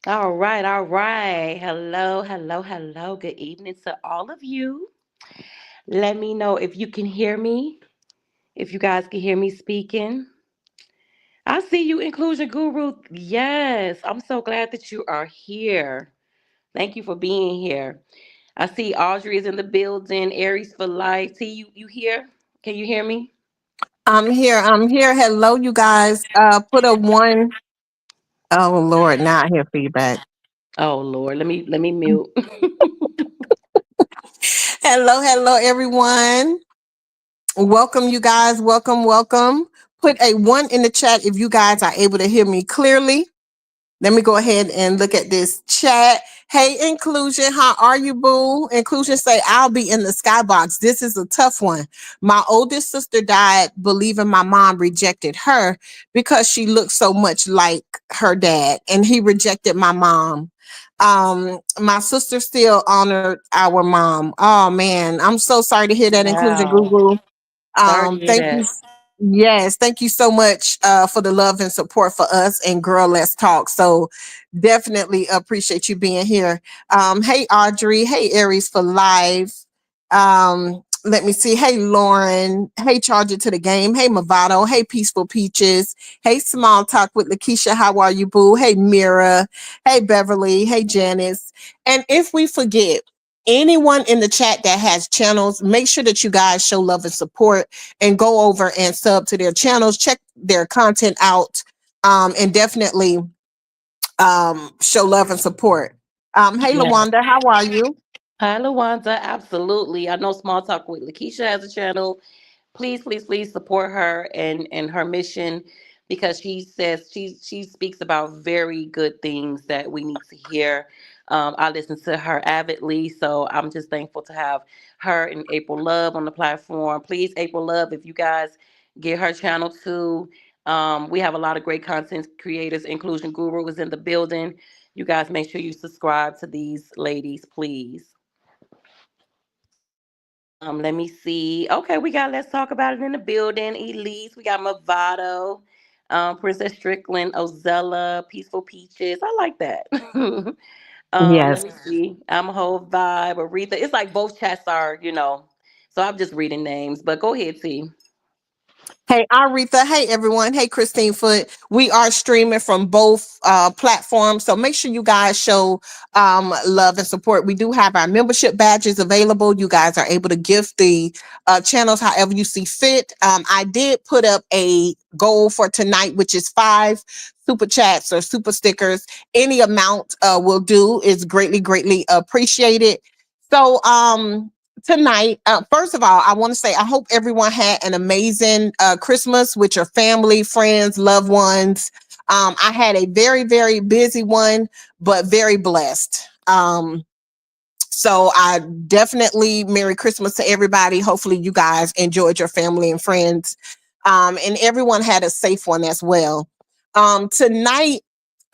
All right, all right. Hello, hello, hello. Good evening to all of you. Let me know if you can hear me, if you guys can hear me speaking. I see you, Inclusion Guru. Yes, I'm so glad that you are here. Thank you for being here. I see Audrey is in the building. Aries for life. T, you here? Can you hear me? I'm here. I'm here. Hello, you guys. Put a one. Oh Lord, now I hear feedback. Oh Lord, let me mute. Hello, everyone. Welcome, you guys. Welcome. Put a one in the chat if you guys are able to hear me clearly. Let me go ahead and look at this chat. Hey, Inclusion, how are you, boo? Inclusion say, I'll be in the skybox. This is a tough one. My oldest sister died believing my mom rejected her because she looked so much like her dad, and he rejected my mom. My sister still honored our mom. Oh man, I'm so sorry to hear that, Inclusion Wow. Guru. Sorry to hear Thank you. that. Yes, thank you so much for the love and support for us and Girl Let's Talk. So definitely appreciate you being here. Hey Audrey, hey Aries for life. Let me see. Hey Lauren, hey Charge It to the Game, hey Movado, hey Peaceful Peaches, hey Small Talk with Lakeisha, how are you, boo? Hey Mira, hey Beverly, hey Janice. And if we forget anyone in the chat that has channels, make sure that you guys show love and support and go over and sub to their channels, check their content out, and definitely show love and support. Hey Yeah. Lawanda, how are you? Hi, Lawanda. Absolutely. I know Small Talk with Lakeisha has a channel. Please support her and her mission because she says she speaks about very good things that we need to hear. I listen to her avidly, so I'm just thankful to have her and April Love on the platform. Please, April Love, if you guys get her channel too. We have a lot of great content creators. Inclusion Guru is in the building. You guys make sure you subscribe to these ladies, please. Let me see. Okay, we got Let's Talk About It in the building. Elise, we got Movado, Princess Strickland, Ozella, Peaceful Peaches. I like that. Let Yes. me see. I'm a whole vibe. Aretha. It's like both chats are. So I'm just reading names. But go ahead, T. Hey, Aretha. Hey, everyone. Hey, Christine Foot. We are streaming from both platforms. So make sure you guys show love and support. We do have our membership badges available. You guys are able to gift the channels however you see fit. I did put up a goal for tonight, which is 5 super chats or super stickers. Any amount will do is greatly appreciated. So, tonight, first of all, I want to say I hope everyone had an amazing Christmas with your family, friends, loved ones. I had a very busy one, but very blessed. So I definitely Merry Christmas to everybody. Hopefully you guys enjoyed your family and friends. And everyone had a safe one as well. Tonight,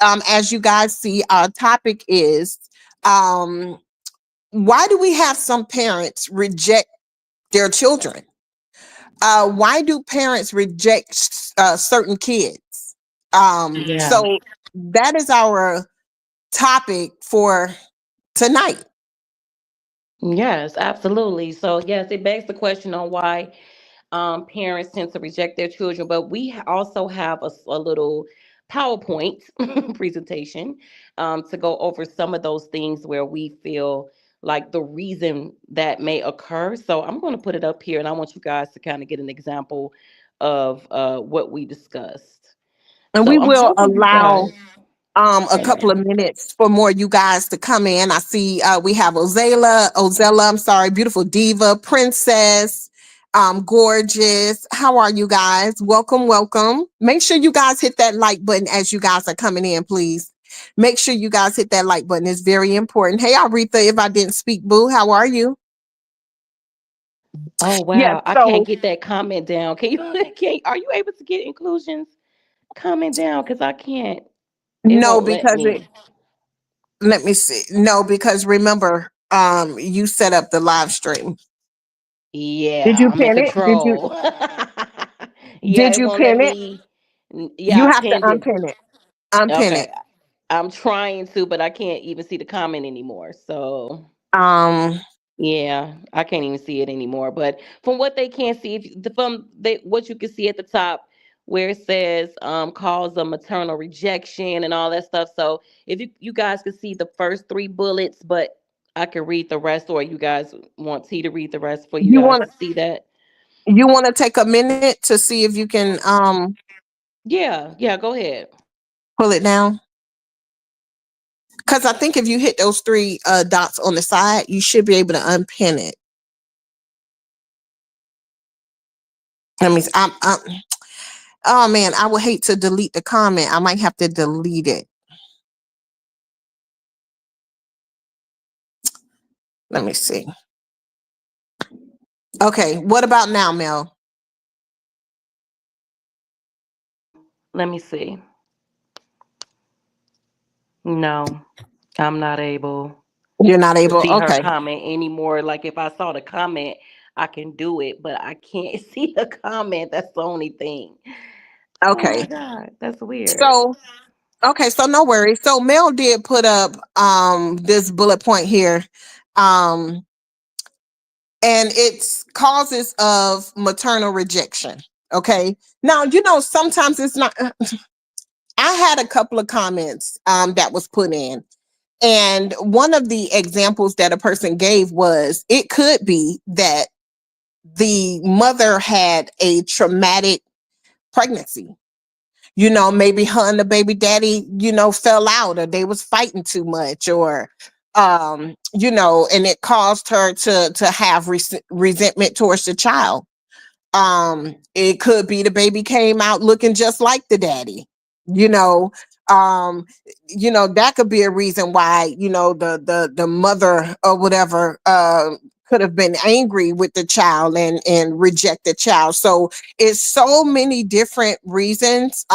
as you guys see, our topic is um, why do we have some parents reject their children? Why do parents reject certain kids? Yeah. So that is our topic for tonight. Yes, absolutely. So yes, it begs the question on why parents tend to reject their children, but we also have a little PowerPoint presentation to go over some of those things where we feel like the reason that may occur. So I'm going to put it up here, and I want you guys to kind of get an example of what we discussed. And So we I'm will hoping you allow guys. a couple of minutes for more you guys to come in. I see we have Ozella, I'm sorry, beautiful diva, princess, gorgeous. How are you guys? Welcome. Make sure you guys hit that like button as you guys are coming in, please. Make sure you guys hit that like button. It's very important. Hey, Aretha, if I didn't speak, boo, how are you? Oh Yes. wow, I can't So get that comment down. Can you? Can Are you able to get inclusions comment down? Because I can't. It no, won't let because it me. let me see. No, because remember, you set up the live stream. Did Yeah, you I'm in pin it? control. Yeah, Did it you won't let pin it? me. Yeah, You I have to pinned it. unpin it. Unpin Okay, it. I'm trying to, but I can't even see the comment anymore. So Um, yeah, I can't even see it anymore. But from what they can see, if from what you can see at the top, where it says cause of maternal rejection and all that stuff. So if you guys can see the first three bullets, but I can read the rest, or you guys want T to read the rest for you you guys want to see that. you want to take a minute to see if you can Yeah, yeah, go ahead. pull it down? Because I think if you hit those three dots on the side, you should be able to unpin it. That means oh man, I would hate to delete the comment. I might have to delete it. Let me see. Okay, what about now, Mel? Let me see. No, I'm not able You're not to able. see her Okay. comment anymore. Like if I saw the comment, I can do it, but I can't see the comment. That's the only thing. Oh my Okay. god, that's weird. So okay, so no worries. So Mel did put up this bullet point here. Um and it's causes of maternal rejection. Okay. Now, sometimes it's not I had a couple of comments that was put in. And one of the examples that a person gave was it could be that the mother had a traumatic pregnancy. Maybe her and the baby daddy, fell out, or they was fighting too much, or and it caused her to have resentment towards the child. It could be the baby came out looking just like the daddy. you know um that could be a reason why the mother or whatever could have been angry with the child and reject the child. So it's so many different reasons.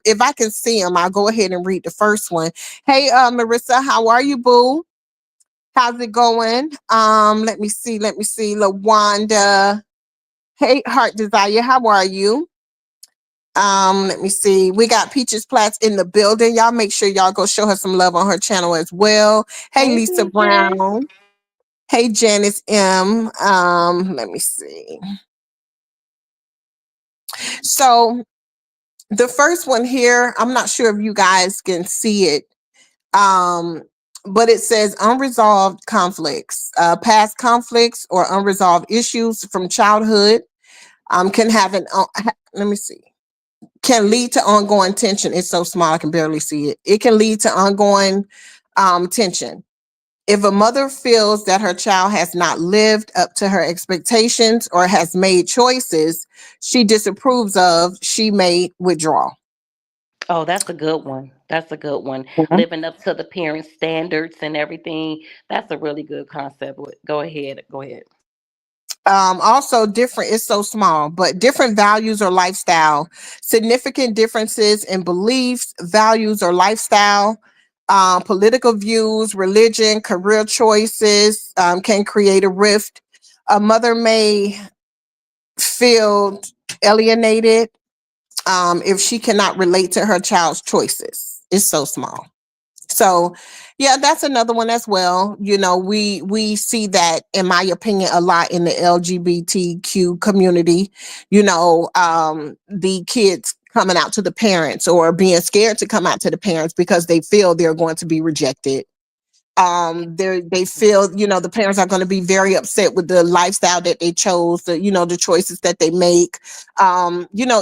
If I can see them, I'll go ahead and read the first one. Hey, Marissa, how are you, boo? How's it going? Let me see LaWanda. Hey, Heart Desire, how are you? Let me see. We got Peaches Platts in the building. Y'all make sure y'all go show her some love on her channel as well. Hey, Hey Lisa peaches. Brown. Hey, Janice M. Let me see. So the first one here, I'm not sure if you guys can see it. Um, but it says unresolved conflicts, past conflicts or unresolved issues from childhood can have let me see, can lead to ongoing tension. It's so small I can barely see it. It can lead to ongoing tension. If a mother feels that her child has not lived up to her expectations or has made choices she disapproves of, she may withdraw. Oh, that's a good one. That's a good one. Mhm. Living up to the parents' standards and everything. That's a really good concept. Go ahead. Go ahead. Also different, it's so small, but different values or lifestyle, significant differences in beliefs, values, or lifestyle, political views, religion, career choices can create a rift. A mother may feel alienated if she cannot relate to her child's choices. It's so small. So, yeah, that's another one as well. We see that, in my opinion, a lot in the LGBTQ community. The kids coming out to the parents or being scared to come out to the parents because they feel they're going to be rejected. They feel the parents are going to be very upset with the lifestyle that they chose, the choices that they make,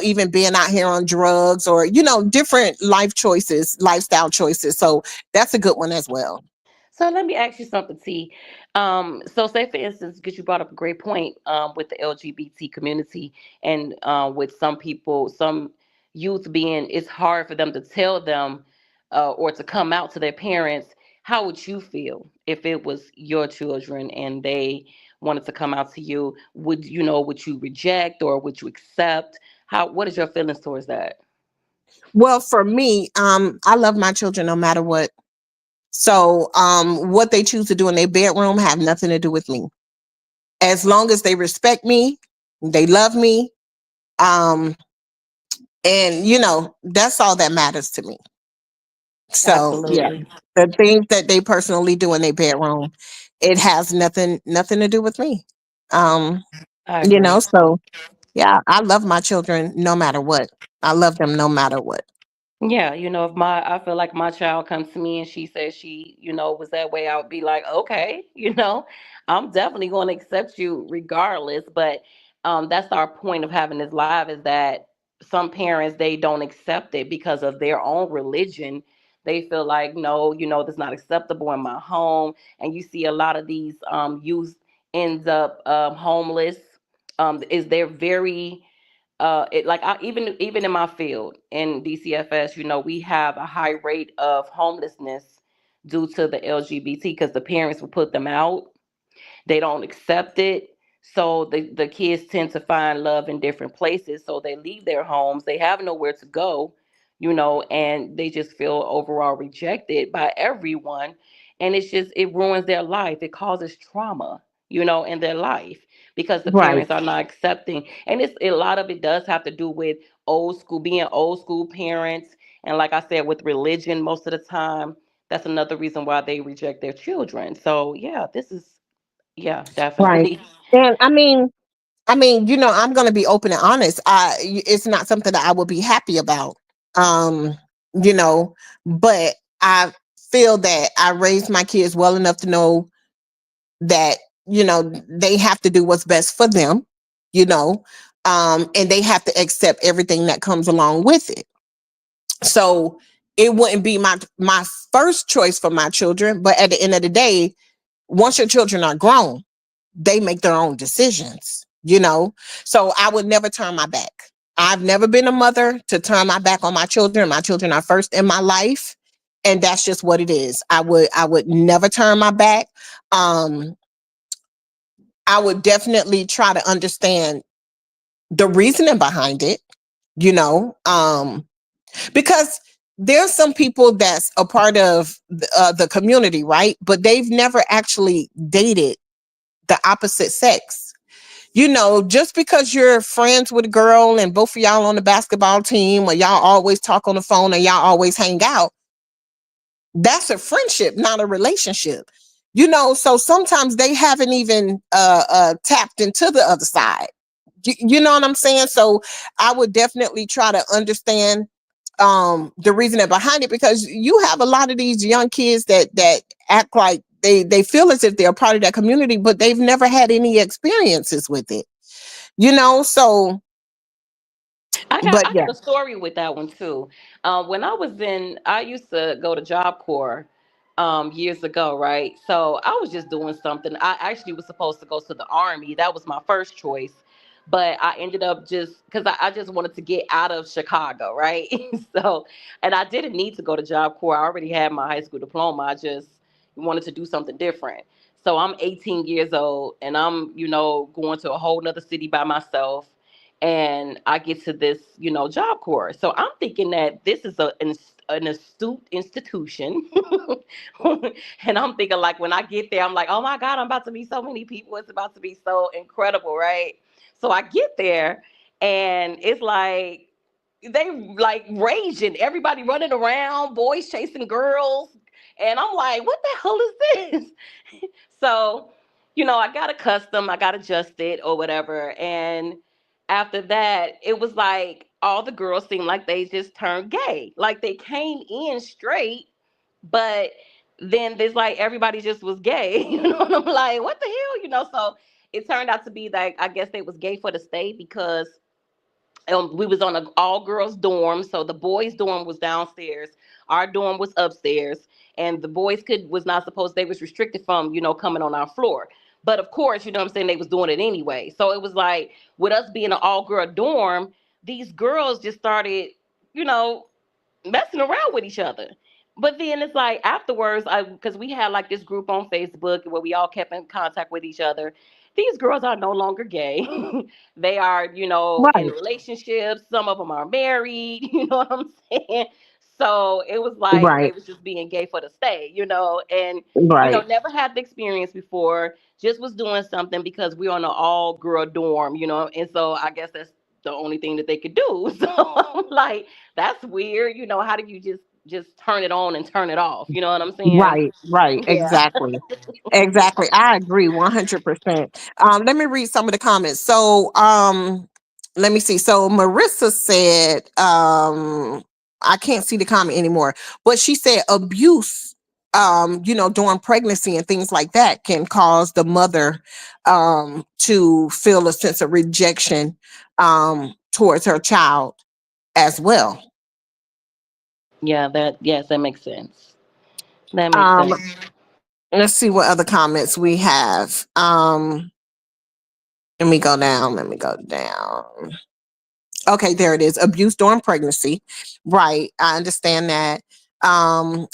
even being out here on drugs or different life choices, lifestyle choices. So that's a good one as well. So let me ask you something, T. So say for instance, because you brought up a great point with the LGBT community and with some people, some youth being, it's hard for them to tell them or to come out to their parents. How would you feel if it was your children and they wanted to come out to you? Would you reject or would you accept? What is your feelings towards that? Well, for me, I love my children no matter what. So what they choose to do in their bedroom have nothing to do with me. As long as they respect me, they love me, um, and that's all that matters to me. So yeah, Absolutely. the things that they personally do in their bedroom, it has nothing to do with me. Um, I you know, agree. so yeah, I love my children no matter what. I love them no matter what. Yeah, if I feel like my child comes to me and she says she, was that way, I would be like, okay, I'm definitely going to accept you regardless. But that's our point of having this live is that some parents they don't accept it because of their own religion. They feel like, no, that's not acceptable in my home, and you see a lot of these youth ends up homeless. Is they're very it like even in my field in DCFS, we have a high rate of homelessness due to the LGBT because the parents will put them out, they don't accept it. So the kids tend to find love in different places. So they leave their homes. They have nowhere to go, and they just feel overall rejected by everyone. And it ruins their life. It causes trauma, in their life because the Right, parents are not accepting. And it's a lot of it does have to do with being old school parents. And like I said, with religion, most of the time, that's another reason why they reject their children. So yeah, yeah, right. definitely. And I'm gonna be open and honest. It's not something that I would be happy about. Um, you know, but I feel that I raised my kids well enough to know that they have to do what's best for them. You know, and they have to accept everything that comes along with it. So it wouldn't be my first choice for my children, but at the end of the day, once your children are grown, they make their own decisions. So I would never turn my back. I've never been a mother to turn my back on my children. My children are first in my life, and that's just what it is. I would never turn my back. um I would definitely try to understand the reasoning behind it, you know because there's some people that's a part of the community, right? But they've never actually dated the opposite sex. Just because you're friends with a girl and both of y'all on the basketball team, or y'all always talk on the phone, or y'all always hang out, that's a friendship, not a relationship. So sometimes they haven't even tapped into the other side. You know what I'm saying? So I would definitely try to understand the reasoning behind it, because you have a lot of these young kids that act like they feel as if they're a part of that community, but they've never had any experiences with it. I got But I yeah. got a story with that one too. When I used to go to Job Corps years ago, right? So I was just doing something. I actually was supposed to go to the Army. That was my first choice. But I ended up just because I just wanted to get out of Chicago, right? So, and I didn't need to go to Job Corps. I already had my high school diploma. I just wanted to do something different. So I'm 18 years old and I'm, going to a whole nother city by myself, and I get to this, Job Corps. So I'm thinking that this is an astute institution. And I'm thinking like when I get there, I'm like, oh my God, I'm about to meet so many people. It's about to be so incredible, right? So I get there and it's like they like raging, everybody running around, boys chasing girls. And I'm like, what the hell is this? So, I got accustomed, I got adjusted or whatever. And after that, it was like all the girls seemed like they just turned gay. Like they came in straight, but then there's like everybody just was gay. And I'm like, what the hell? So it turned out to be like I guess they was gay for the state because we was on an all girls dorm, so the boys dorm was downstairs, our dorm was upstairs, and the boys could was not supposed, they was restricted from coming on our floor. But of course, what I'm saying, they was doing it anyway. So it was like with us being an all girl dorm, these girls just started you know messing around with each other. But then it's like afterwards, because we had like this group on Facebook where we all kept in contact with each other. These girls are no longer gay. They are, in Right, relationships. Some of them are married. You know what I'm saying? So it was like they right, was just being gay for the state, and right, never had the experience before. Just was doing something because we are on an all girl dorm, and so I guess that's the only thing that they could do. So I'm like, that's weird. How do you just just turn it on and turn it off. You know what I'm saying? Right, right, Yeah. exactly. Exactly. I agree 100%. Let me read some of the comments. So, let me see. So Marissa said, I can't see the comment anymore, but she said abuse, during pregnancy and things like that can cause the mother to feel a sense of rejection towards her child as well. Yeah, yes, that makes sense. That makes Um, sense. let's see what other comments we have. Let me go down. Let me go down. Okay, there it is. Abuse during pregnancy. Right. I understand that.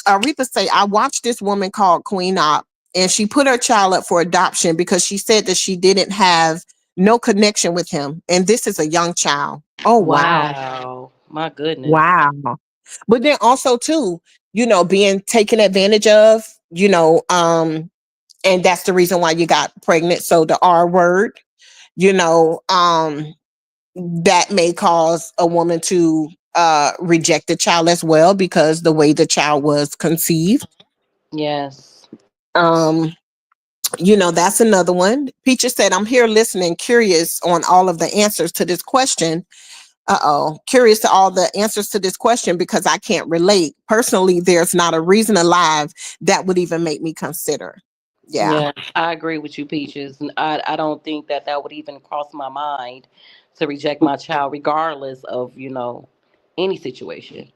Aretha say, I watched this woman called Queen Op, and she put her child up for adoption because she said that she didn't have no connection with him. And this is a young child. Oh, wow. Wow. My goodness. Wow. But then also too, being taken advantage of, and that's the reason why you got pregnant. So the R word, you know, um, that may cause a woman to reject the child as well because the way the child was conceived. Yes. Um, that's another one. Peaches said, I'm here listening, curious on all of the answers to this question. Curious to all the answers to this question because I can't relate. Personally, there's not a reason alive that would even make me consider. Yeah. Yeah, I agree with you, Peaches. I don't think that that would even cross my mind to reject my child, regardless of, any situation.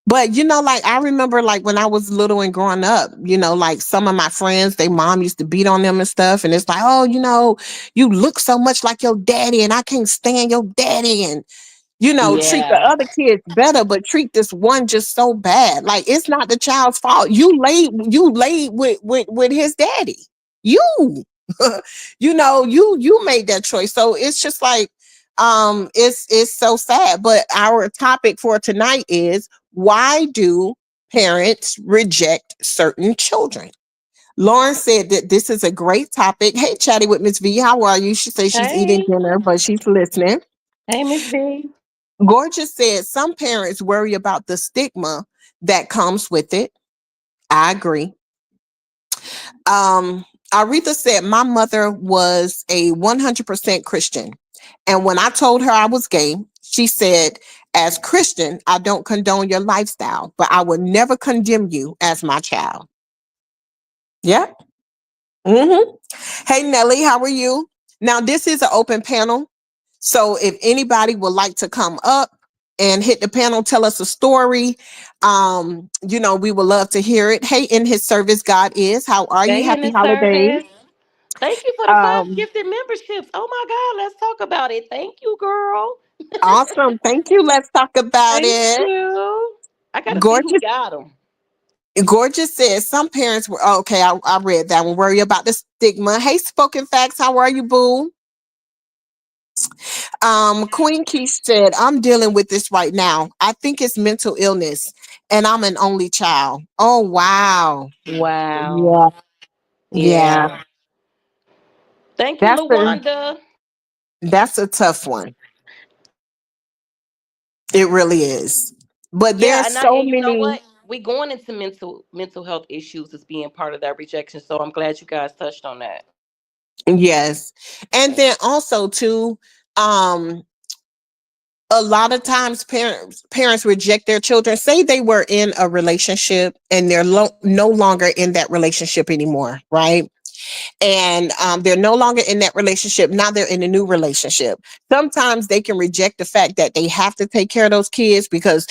But like I remember like when I was little and growing up, like some of my friends, they mom used to beat on them and stuff. And it's like, oh, you look so much like your daddy and I can't stand your daddy. And treat the Yeah. other kids better, but treat this one just so bad. Like it's not the child's fault. You laid with his daddy. You, you made that choice. So it's just like, it's so sad. But our topic for tonight is why do parents reject certain children? Lauren said that this is a great topic. Hey, chatty with Miss V, how are you? She says she's eating Hey. dinner, but she's listening. Hey, Miss V. Gorgeous said some parents worry about the stigma that comes with it. I agree. Aretha said my mother was a 100% Christian. And when I told her I was gay, she said, as Christian, I don't condone your lifestyle, but I will never condemn you as my child. Yeah. Mm-hmm. Hey, Nelly, how are you? Now, this is an open panel. So if anybody would like to come up and hit the panel, tell us a story, we would love to hear it. Hey, in his service, God is. How are you? Stay in Happy the holidays. service. Thank you for the five Um, gifted memberships. Oh my God, let's talk about it. Thank you, girl. awesome. Thank you. Let's talk about Thank it. you. I gotta see who Gorgeous. got them. Gorgeous says some parents were okay. I read that one. Worry about the stigma. Hey, spoken facts. How are you, boo? Queen Keith said, I'm dealing with this right now. I think it's mental illness, and I'm an only child. Oh, wow. Wow. Yeah. Yeah. Yeah. Thank you, That's a Lawanda. that's a tough one. It really is. But Yeah, there's and so you know many, what? We going into mental health issues as being part of that rejection. So I'm glad you guys touched on that. yes. And then also too, um, a lot of times parents reject their children. Say they were in a relationship and they're no longer in that relationship anymore, right? And they're no longer in that relationship. Now they're in a new relationship. Sometimes they can reject the fact that they have to take care of those kids because,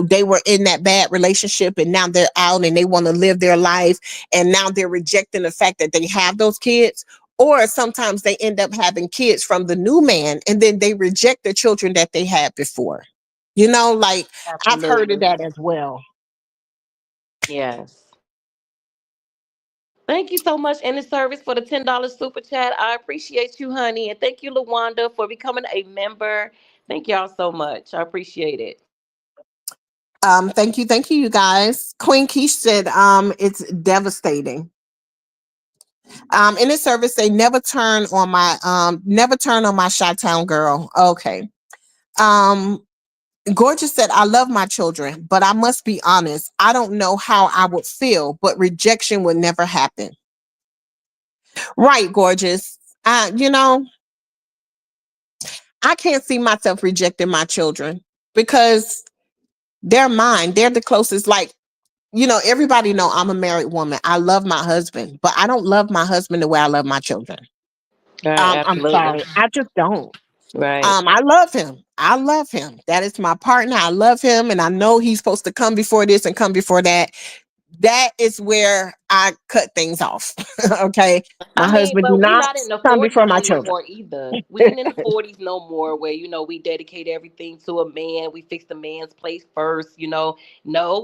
they were in that bad relationship and now they're out and they want to live their life. And now they're rejecting the fact that they have those kids. Or sometimes they end up having kids from the new man and then they reject the children that they had before. Like I've heard of Absolutely. that as well. Yes. Thank you so much, in the service, for the $10 super chat. I appreciate you, honey. And thank you, Lawanda, for becoming a member. Thank y'all so much. I appreciate it. Thank you, you guys. Queen Keish said, it's devastating. In this service, they never turn on my Chi-Town girl. Okay. Um, Gorgeous said, I love my children, but I must be honest. I don't know how I would feel, but rejection would never happen. Right, Gorgeous. You know, I can't see myself rejecting my children because they're mine. They're the closest. Like, everybody know I'm a married woman. I love my husband, but I don't love my husband the way I love my children. Right, I'm absolutely. sorry. I just don't. Right. I love him. I love him. That is my partner. I love him, and I know he's supposed to come before this and come before that. That is where I cut things off. Okay, I my mean, husband do but we not not in the come before 40s my children. anymore either. We ain't in the 40s no more where, we dedicate everything to a man. We fix the man's place first, No,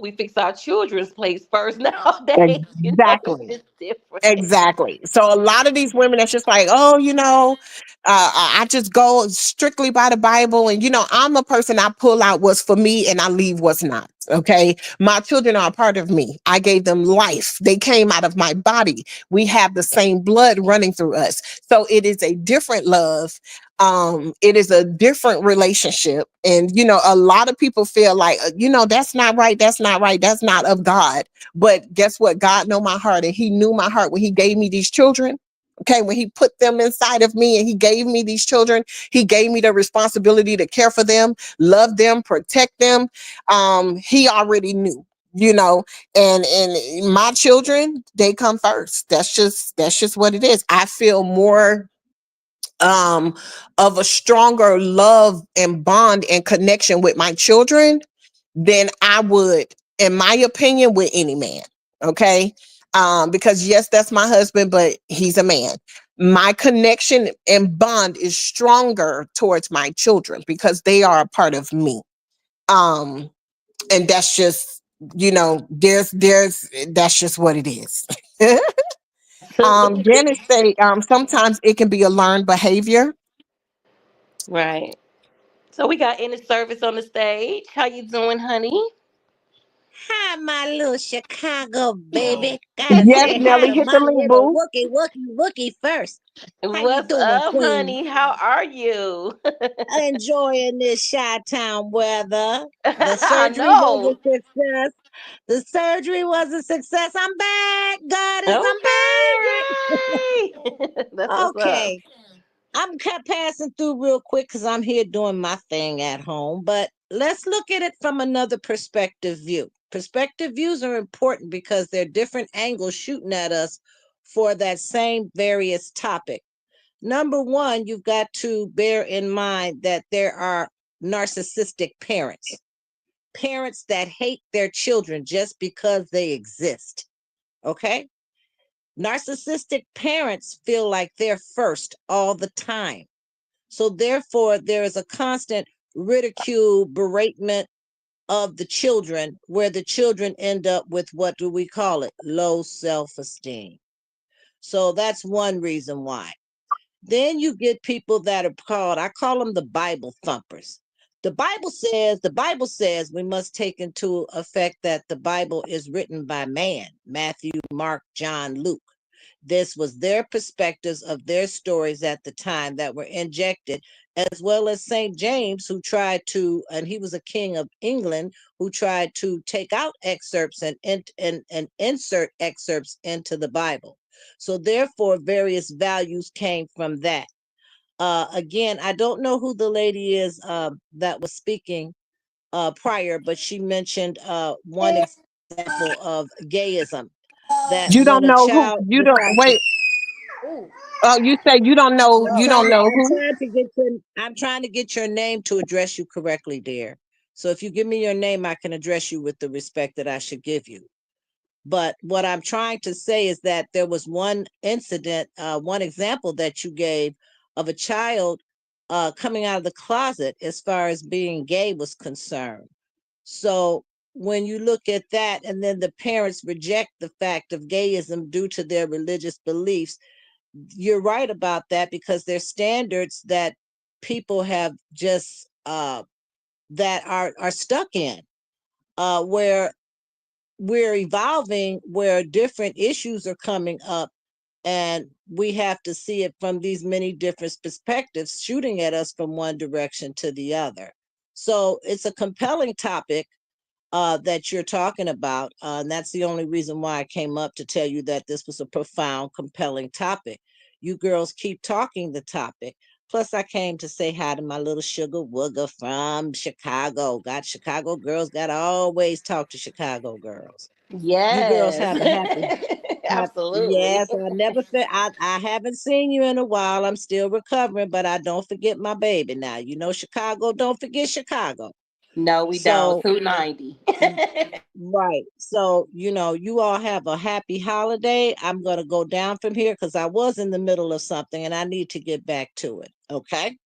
we fix our children's place first nowadays. It's Exactly. just different. Exactly. So a lot of these women that's just like, oh, I just go strictly by the Bible. And, I'm a person, I pull out what's for me and I leave what's not. Okay. My children are a part of me. I gave them life. They came out of my body. We have the same blood running through us. So it is a different love. It is a different relationship. And, a lot of people feel like, that's not right. That's not right. That's not of God. But guess what? God know my heart, and he knew my heart when he gave me these children. Okay, when he put them inside of me and he gave me these children, he gave me the responsibility to care for them, love them, protect them. He already knew, and my children, they come first. That's just what it is. I feel more of a stronger love and bond and connection with my children than I would, in my opinion, with any man. Okay. Because yes, that's my husband, but he's a man. My connection and bond is stronger towards my children because they are a part of me. Um, and that's just, there's that's just what it is. Absolutely. Janice say, sometimes it can be a learned behavior. Right. So we got any service on the stage. How you doing, honey? Hi, my little Chicago Mm. baby. Gotta Yes, say hi Nelly, to hit my the link, little boo. Wookie first. How you What's doing, up, Queen? honey? How are you? Enjoying this Chi-Town weather. The I surgery was know. a success. The surgery was a success. I'm back, goddess. I'm Okay, back. yay! That's what's up. Okay. I'm kept passing through real quick because I'm here doing my thing at home. But let's look at it from another perspective view. Perspective views are important because they're different angles shooting at us for that same various topic. Number one, you've got to bear in mind that there are narcissistic parents, parents that hate their children just because they exist. Okay? Narcissistic parents feel like they're first all the time. So therefore, there is a constant ridicule, beratement of the children, where the children end up with what do we call it? Low self-esteem. So that's one reason why. Then you get people that are called, I call them the Bible thumpers. The Bible says we must take into effect that the Bible is written by man, Matthew, Mark, John, Luke. This was their perspectives of their stories at the time that were injected, as well as St. James, who tried to, and he was a king of England, who tried to take out excerpts and insert excerpts into the Bible. So, therefore, various values came from that. Again, I don't know who the lady is that was speaking prior, but she mentioned one example of gayism, that when You a don't know child who, you don't, decides to, wait. ooh, Oh, you say I'm you trying don't to, know I'm who? trying to get your, I'm trying to get your name to address you correctly, dear. So if you give me your name, I can address you with the respect that I should give you. But what I'm trying to say is that there was one incident, one example that you gave of a child coming out of the closet as far as being gay was concerned. So when you look at that, and then the parents reject the fact of gayism due to their religious beliefs, you're right about that because there's standards that people have just that are stuck in, where we're evolving, where different issues are coming up, and we have to see it from these many different perspectives shooting at us from one direction to the other. So it's a compelling topic that you're talking about. And that's the only reason why I came up to tell you that this was a profound, compelling topic. You girls keep talking the topic. Plus, I came to say hi to my little sugar wooger from Chicago. Got Chicago girls, got to always talk to Chicago girls. You girls Yes. have a happy, Absolutely. yes, I never I haven't seen you in a while. I'm still recovering, but I don't forget my baby now. You know, Chicago, don't forget Chicago. No, we don't. So 290. right. So, you all have a happy holiday. I'm going to go down from here because I was in the middle of something and I need to get back to it. Okay.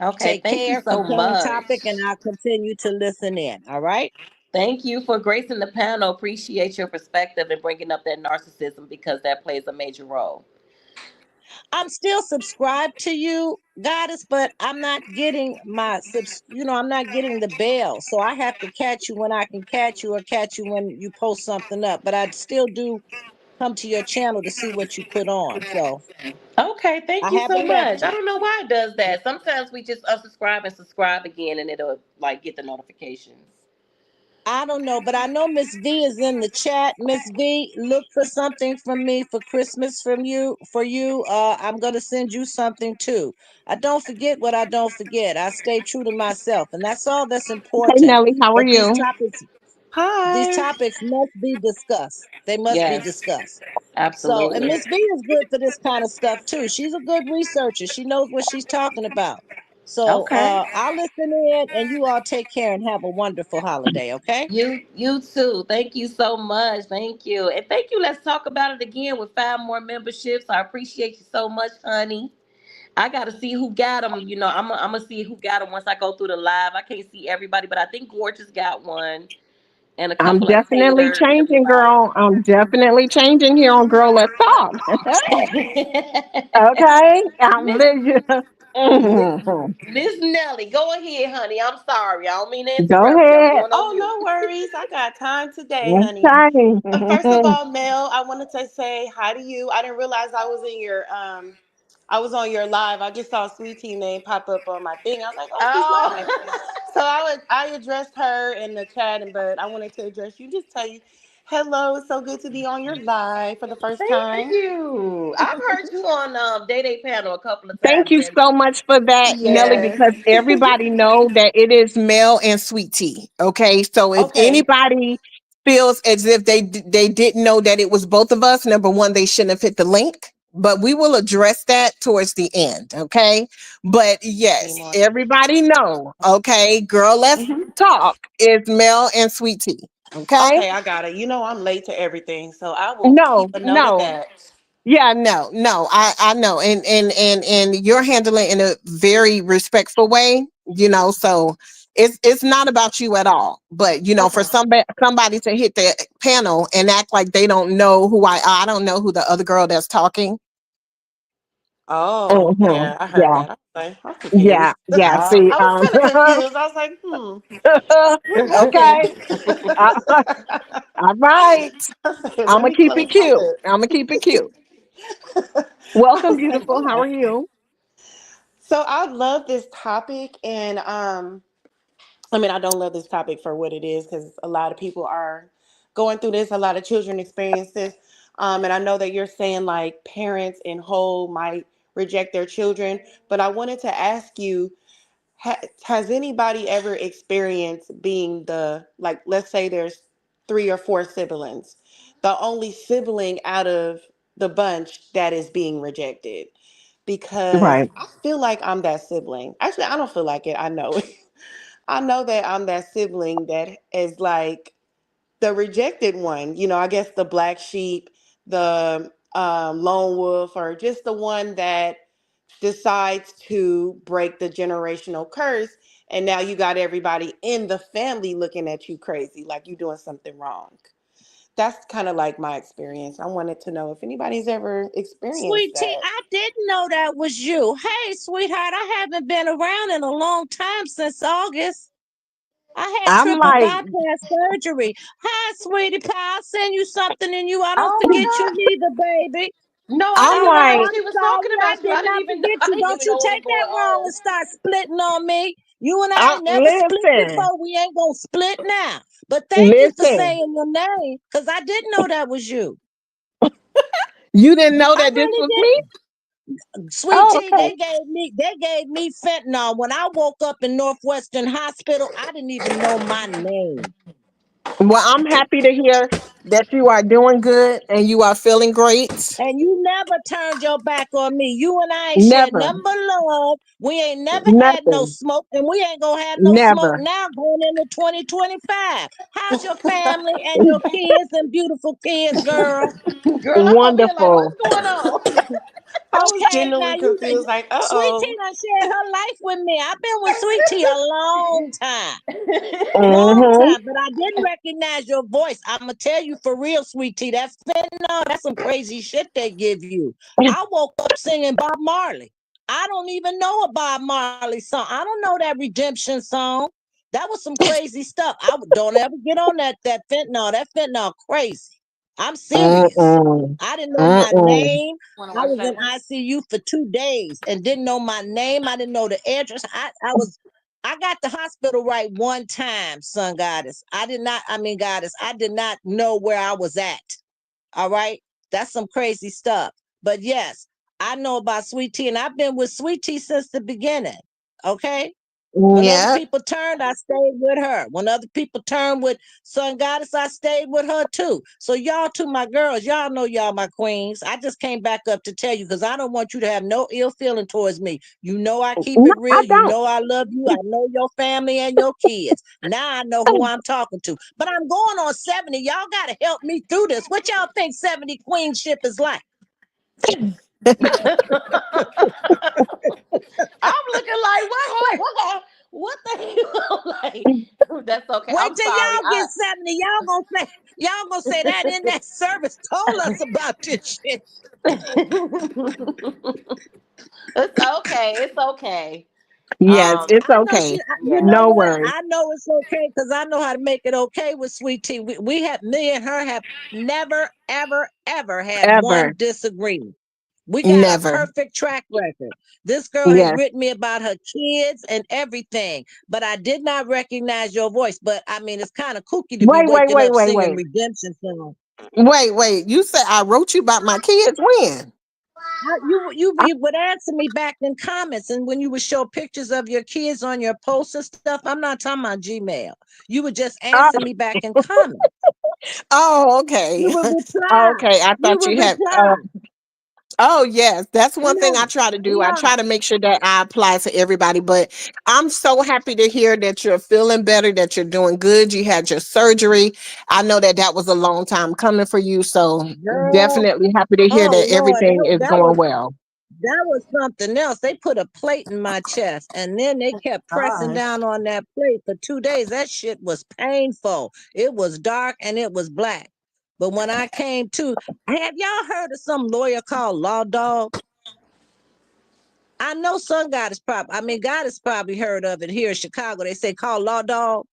Okay, Take thank you care. so Compelling much. topic, and I'll continue to listen in. All right. Thank you for gracing the panel. Appreciate your perspective and bringing up that narcissism because that plays a major role. I'm still subscribed to you, Goddess, but I'm not getting I'm not getting the bell. So I have to catch you when I can catch you or catch you when you post something up. But I still do come to your channel to see what you put on. So Okay, I thank you so haven't left much. I you. don't know why it does that. Sometimes we just unsubscribe and subscribe again and it'll like get the notifications. I don't know, but I know Miss V is in the chat. Miss V, look for something from me for Christmas from you for you. I'm gonna send you something too. I don't forget what I don't forget. I stay true to myself, and that's all that's Hey important. Nelly, how are But these you? topics these Hi. topics must be discussed. They must be Yes, discussed. So, and absolutely. Miss V is good for this kind of stuff too. She's a good researcher. She knows what she's talking about. So, Okay. I'll listen in, and you all take care and have a wonderful holiday. Okay. You too. Thank you so much. Thank you. And thank you. Let's talk about it again with 5 more memberships. I appreciate you so much, honey. I got to see who got them. I'm going to see who got them once I go through the live. I can't see everybody, but I think Gorgeous got one and a I'm couple of definitely Taylor and changing, everybody. girl. I'm definitely changing here on Girl Let's Talk. Okay? I'm Miss letting you. Miss Mhm. Miss Nelly, go ahead, honey. I'm sorry. I don't mean to Go interrupt you. I'm ahead. going on Oh, mute. no worries. I got time today, honey. Okay. First of all, Mel, I wanted to say hi to you. I didn't realize I was on your live. I just saw Sweet Tea name pop up on my thing. I was like, oh, she's live. Oh, So I addressed her in the chat, but I wanted to address you. Just tell you, hello. It's so good to be on your live for the first thank time. you. I've heard you on Day Day panel a couple of Thank times, you and so much for that, Nelly, Yes. because everybody know that it is Mel and Sweet Tea. Okay, so if Okay. anybody feels as if they didn't know that it was both of us, number one, they shouldn't have hit the link. But we will address that towards the end. Okay, but yes, Anymore. everybody know. Okay, girl, let's Hmm. talk. Is Mel and Sweet Tea. Okay, Okay, I got it. You know I'm late to everything, so I will keep no, a note of no. that. Yeah, no, I know, and you're handling it in a very respectful way, So it's not about you at all. But for Okay. somebody to hit the panel and act like they don't know who I don't know who the other girl that's talking. Oh, Hmm. yeah, I heard Yeah, that. I was like, I'm yeah, confused. yeah. oh, See, I was kind of confused. I was like, what happened? okay, uh, all right. I said, I'm let gonna me keep it close my cute. book. I'm gonna keep it cute. I Welcome, was like, beautiful. what How are happened? you? So I love this topic, and I mean, I don't love this topic for what it is because a lot of people are going through this. A lot of children experience this, and I know that you're saying like parents in whole might reject their children, but I wanted to ask you has anybody ever experienced being like, let's say there's 3 or 4 siblings, the only sibling out of the bunch that is being rejected? Because Right, I feel like I'm that sibling. Actually, I don't feel like it. I know it. I know that I'm that sibling that is like the rejected one. I guess the black sheep, the lone wolf, or just the one that decides to break the generational curse. And now you got everybody in the family looking at you crazy, like you doing something wrong. That's kind of like my experience. I wanted to know if anybody's ever experienced Sweet Tea, that. I didn't know that was you. Hey, sweetheart, I haven't been around in a long time since August. I had I'm triple like, bypass surgery. Hi, sweetie pie. I'll send you something in you. I don't oh my forget you God. neither, baby. No, I I'm didn't know like, I'm she was sorry. talking I about you. did not forget I you. didn't Don't even you know what was take going that wrong on. and start splitting on me. You and I ain't never split Listen, before. We ain't gonna split now. But thank you for listen. saying your name, because I didn't know that was you. You didn't know I that this really was me? didn't. Sweet Oh, tea, okay. they gave me fentanyl. When I woke up in Northwestern Hospital, I didn't even know my name. Well, I'm happy to hear that you are doing good and you are feeling great. And you never turned your back on me. You and I ain't shared Never, nothing but love. We ain't never had no nothing, smoke, and we ain't gonna have no smoke never. now going into 2025. How's your family and your kids and beautiful kids, girl? Girl, I'm over here like, Wonderful. what's going on? I was Okay, now genuinely you confused, like, Sweet Tea uh-oh. done shared her life with me. I've been with Sweet Tea a long time. Long Mm-hmm. time, but I didn't recognize your voice. I'm gonna tell you for real, Sweet Tea. That's fentanyl. That's some crazy shit they give you. I woke up singing Bob Marley. I don't even know a Bob Marley song. I don't know that Redemption song. That was some crazy stuff. Don't ever get on that fentanyl. That fentanyl crazy. I'm serious. Mm-mm. I didn't know my Mm-mm. name. Want to I watch was in that one? ICU for 2 days and didn't know my name. I didn't know the address. I got the hospital right one time, Sun Goddess. Goddess, I did not know where I was at. All right. That's some crazy stuff. But yes, I know about Sweet Tea, and I've been with Sweet Tea since the beginning. Okay. When other Yeah. people turned, I stayed with her. When other people turned with Sun Goddess, I stayed with her too. So y'all two, my girls, y'all know y'all my queens. I just came back up to tell you because I don't want you to have no ill feeling towards me. You know I keep No, it I real. You don't. know I love you. I know your family and your kids. Now I know who I'm talking to. But I'm going on 70. Y'all got to help me through this. What y'all think 70 queenship is like? I'm looking like, what the hell? Like, that's okay. Wait I'm till sorry. y'all get 70. Y'all gonna say that in that service told us about this shit. It's okay. It's okay. Yes, it's I know okay. you Yeah. know No what? worries. I know it's okay because I know how to make it okay with Sweet Tea. We have me and her have never, ever, ever had one Ever. disagreement. We got a Never. perfect track record. This girl has Yes. written me about her kids and everything, but I did not recognize your voice. But I mean, it's kind of kooky to be Wait, wait, waking wait, up wait, singing wait. redemption song. Wait. You said I wrote you about my kids when? You would answer me back in comments, and when you would show pictures of your kids on your posts and stuff, I'm not talking about Gmail. You would just Oh, answer me back in comments. oh, You okay. would reply. Okay. I You thought would you had reply. oh yes, that's one thing I No, try to do. I try no, to make sure that I apply to everybody. But I'm so happy to hear that you're feeling better, that you're doing good. You had your surgery. I know that that was a long time coming for you. So girl. definitely happy to hear Oh that Lord, everything is that going was well. something else. They put a plate in my chest, and then they kept pressing Gosh. down on that plate for 2 days. That shit was painful. It was dark and it was black. But when I came to, have y'all heard of some lawyer called Law Dog? I know some God has probably heard of it here in Chicago. They say called Law Dog,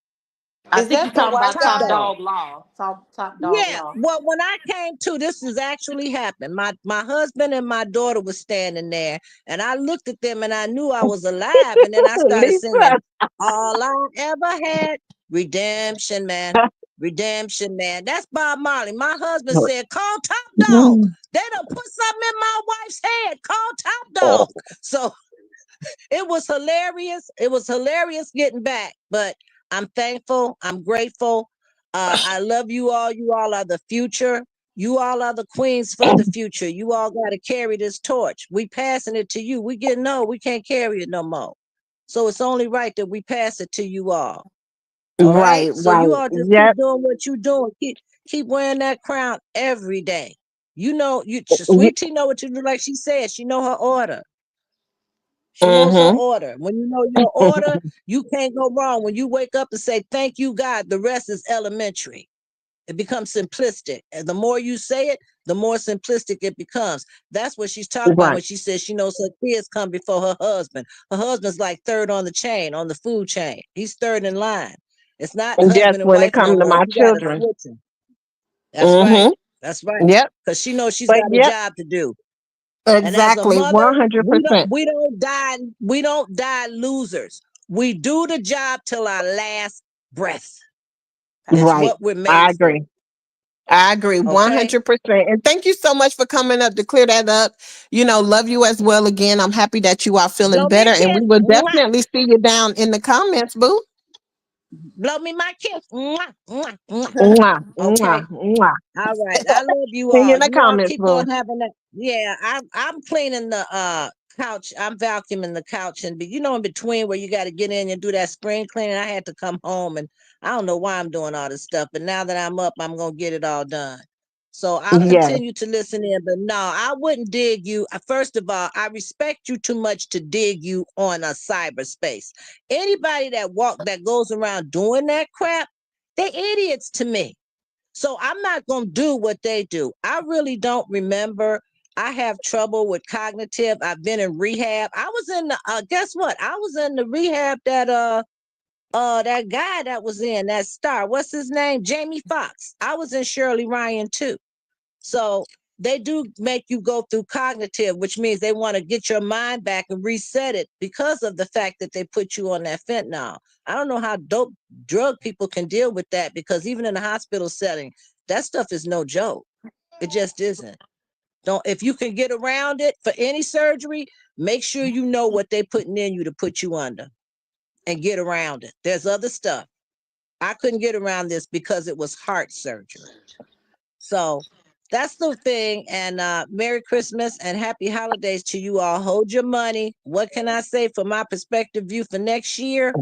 I Is think you're that the talking white about Top Top guy? Dog. Dog Law. Top Dog Yeah, Law. well, when I came to, this has actually happened. My husband and my daughter was standing there, and I looked at them, and I knew I was alive. And then I started singing, Lisa. "All I ever had, redemption, man, redemption, man." That's Bob Marley. My husband said, "Call Top Dog." They done put something in my wife's head. Call Top Dog. So it was hilarious. It was hilarious getting back, but I'm thankful. I'm grateful. I love you all. You all are the future. You all are the queens for the future. You all got to carry this torch. We passing it to you. We getting old. We can't carry it no more. So it's only right that we pass it to you all. All right. Right, So you right. all just keep Yep. doing what you doing. Keep wearing that crown every day. You know, Sweet Tea know what you do. Like she said, she know her order. She knows her Mm-hmm. order. When you know your order, you can't go wrong. When you wake up and say, "Thank you, God," the rest is elementary. It becomes simplistic. And the more you say it, the more simplistic it becomes. That's what she's talking about Right. when she says she knows her kids come before her husband. Her husband's like third on the chain, on the food chain. He's third in line. It's not And just husband and when it wife no comes to more. my You got to children. switch them. That's right. Mm-hmm. That's right. Yep. Because she knows she's But got a yep, job to do. And as a exactly. mother, 100%. we don't die losers. We do the job till our last breath. It's Right. what we're made I for. agree. I agree Okay. 100%. And thank you so much for coming up to clear that up. Love you as well again. I'm happy that you are feeling Blow me better. a And we kiss. will Mwah. definitely see you down in the comments, boo. Blow me my kiss. Mwah, mwah, mwah. Mwah, mwah, Okay. mwah. All right. I love you See you all. in the You all comments, keep boo. on having that. Yeah, I'm cleaning the couch. I'm vacuuming the couch and in between where you got to get in and do that spring cleaning. I had to come home and I don't know why I'm doing all this stuff, but now that I'm up, I'm gonna get it all done. So I'll Yes. continue to listen in, but no, I wouldn't dig you. First of all, I respect you too much to dig you on a cyberspace. Anybody that goes around doing that crap, they idiots to me. So I'm not going to do what they do. I really don't remember. I have trouble with cognitive. I've been in rehab. I was in the guess what? I was in the rehab that guy that was in that star. What's his name? Jamie Foxx. I was in Shirley Ryan too. So they do make you go through cognitive, which means they want to get your mind back and reset it because of the fact that they put you on that fentanyl. I don't know how dope drug people can deal with that because even in a hospital setting, that stuff is no joke. It just isn't. Don't if you can get around it for any surgery, make sure you know what they putting in you to put you under and get around it. There's other stuff. I couldn't get around this because it was heart surgery. So that's the thing. And Merry Christmas and Happy Holidays to you all. Hold your money. What can I say for my perspective view for next year?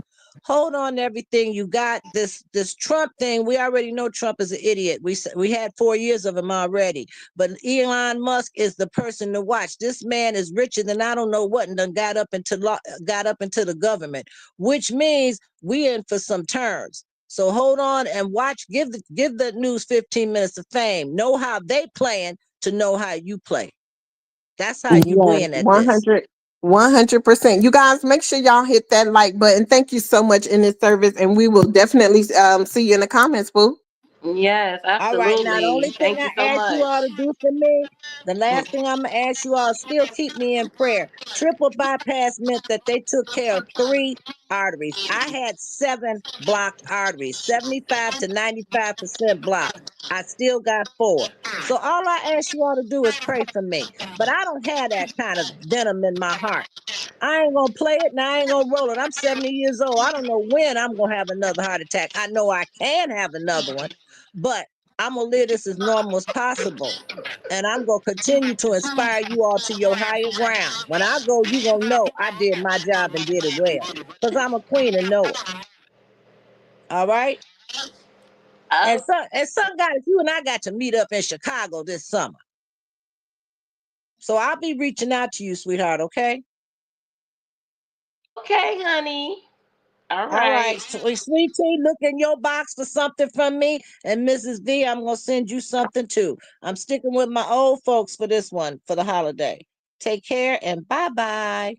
Hold on to everything you got. This Trump thing, we already know Trump is an idiot. We had 4 years of him already. But Elon Musk is the person to watch. This man is richer than I don't know what, and done got up into the government, which means we in for some turns. So hold on and watch. Give the news 15 minutes of fame. Know how they playing to know how you play. That's how you Yes, win at this. 100%. You guys make sure y'all hit that like button. Thank you so much in this service. And we will definitely see you in the comments, boo. Yes, All right. Now, the only absolutely. thing Thank you so I ask you much. all to do for me, the Mm. last thing I'm going to ask you all, still keep me in prayer. Triple bypass meant that they took care of 3 arteries. I had 7 blocked arteries, 75 to 95% blocked. I still got 4. So all I ask you all to do is pray for me. But I don't have that kind of venom in my heart. I ain't gonna play it and I ain't gonna roll it. I'm 70 years old. I don't know when I'm gonna have another heart attack. I know I can have another one, but I'm gonna live this as normal as possible. And I'm gonna continue to inspire you all to your higher ground. When I go, you gonna know I did my job and did it well. Because I'm a queen and know it. All right. Oh, And some guys, you and I got to meet up in Chicago this summer. So I'll be reaching out to you, sweetheart, okay? okay, honey. All All right. right, sweet tea, look in your box for something from me. And Mrs. V, I'm going to send you something too. I'm sticking with my old folks for this one for the holiday. Take care and bye bye.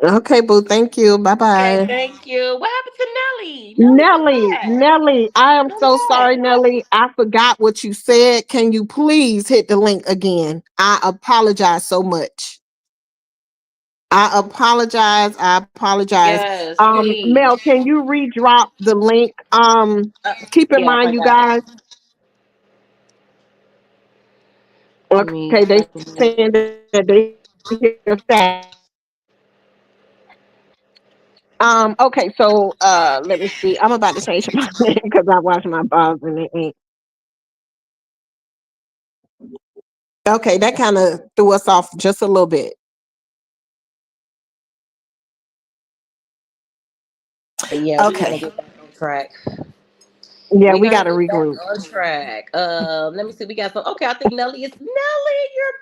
Okay, boo. Thank you. Bye Okay, bye. thank you. What happened to Nelly? Nelly, come Nelly, back. Nelly, I am Come so back. sorry, Nelly. I forgot what you said. Can you please hit the link again? I apologize so much. I apologize. I apologize. Yes, please. Mel, can you redrop the link? Keep in Yes, I mind, you got it. guys. Let Okay, me they type saying it that in. they hear fast. Okay, so let me see. I'm about to change my name because I watched my balls and it ain't. Okay, that kind of threw us off just a little bit. But yeah, we're gonna Okay. get back on track. Yeah, We're we gonna got to get back regroup. on track. Let me see. We got some. Okay, I think Nelly is Nelly. You're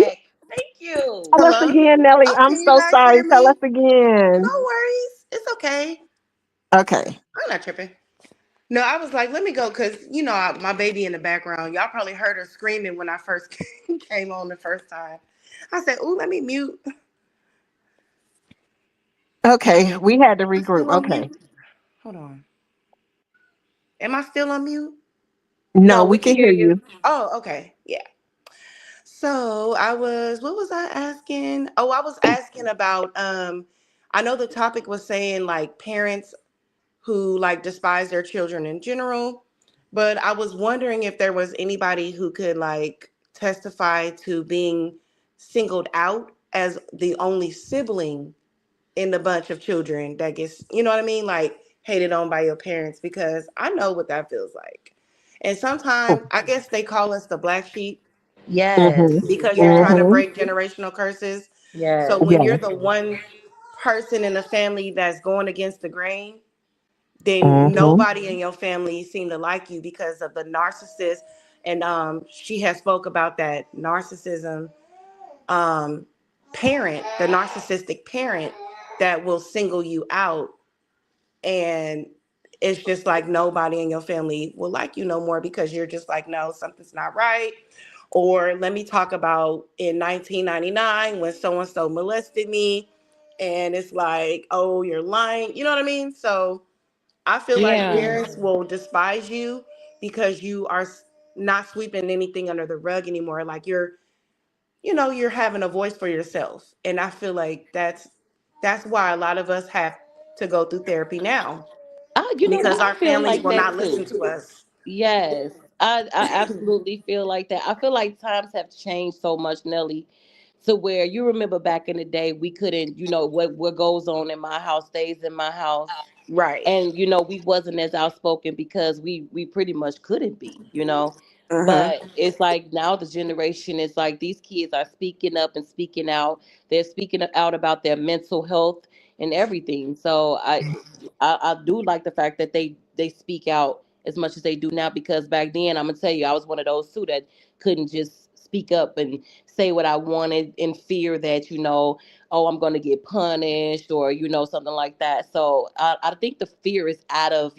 back. Thank you. Tell us Hello. again, Nelly. Oh, I'm can you so guys sorry. hear Tell us me? No again. worries. It's okay. Okay. I'm not tripping. No, I was like, let me go because my baby in the background. Y'all probably heard her screaming when I first came on the first time. I said, "Ooh, let me mute." Okay. We had to Am I regroup. still on Okay. mute? Hold on. Am I still on mute? No, No, we we can can hear hear you. you. Oh, okay. Yeah. So what was I asking? Oh, I was asking about I know the topic was saying like parents who like despise their children in general, but I was wondering if there was anybody who could like testify to being singled out as the only sibling in the bunch of children that gets, you know what I mean, like hated on by your parents, because I know what that feels like. And sometimes I guess they call us the black sheep Yes. Mhm. because you're trying to Yes. Mhm. break generational curses. So Yes. when you're Yeah. the one person in the family that's going against the grain, then Mhm. nobody in your family seem to like you because of the narcissist. And she has spoke about that narcissism, um, parent, the narcissistic parent that will single you out, and it's just like nobody in your family will like you no more because you're just like, no, something's not right. Or let me talk about in 1999 when so and so molested me, and it's like, oh, you're lying. You know what I mean? So I feel like Yeah. parents will despise you because you are not sweeping anything under the rug anymore. Like you're having a voice for yourself. And I feel like that's why a lot of us have to go through therapy now, because I our feel families like will that not listen too. to us. Yes, I absolutely feel like that. I feel like times have changed so much, Nelly, to where you remember back in the day we couldn't, what goes on in my house stays in my house. Right. And we wasn't as outspoken because we pretty much couldn't be. Uh-huh. But it's like now the generation is like these kids are speaking up and speaking out. They're speaking out about their mental health and everything. So I do like the fact that they speak out as much as they do now, because back then I'm gonna tell you I was one of those too that couldn't just speak up and say what I wanted in fear that oh, I'm gonna get punished or something like that. So I think the fear is out of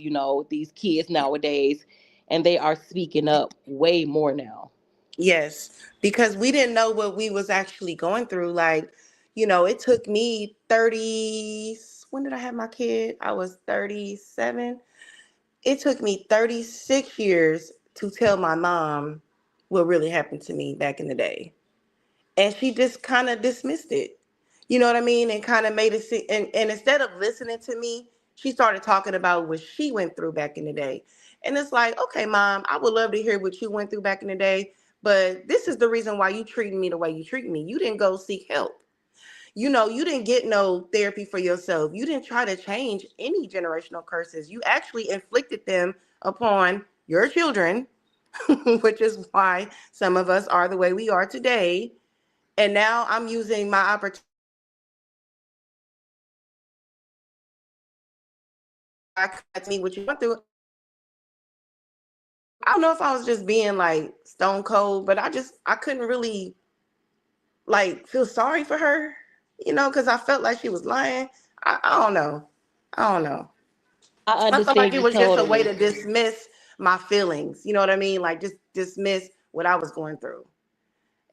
these kids nowadays, and they are speaking up way more now. Yes, because we didn't know what we was actually going through. Like, it took me 30, when did I have my kid? I was 37. It took me 36 years to tell my mom what really happened to me back in the day. And she just kind of dismissed it. You know what I mean? And kind of made it and instead of listening to me, she started talking about what she went through back in the day. And it's like, okay, mom, I would love to hear what you went through back in the day, but this is the reason why you treating me the way you treat me. You didn't go seek help. You didn't get no therapy for yourself. You didn't try to change any generational curses. You actually inflicted them upon your children, which is why some of us are the way we are today. And now I'm using my opportunity I cut me what you went through. I don't know if I was just being like stone cold, but I couldn't really like feel sorry for her, because I felt like she was lying. I don't know. I don't know. I I felt like understand it you was just a way totally. to dismiss my feelings. You know what I mean? Like just dismiss what I was going through.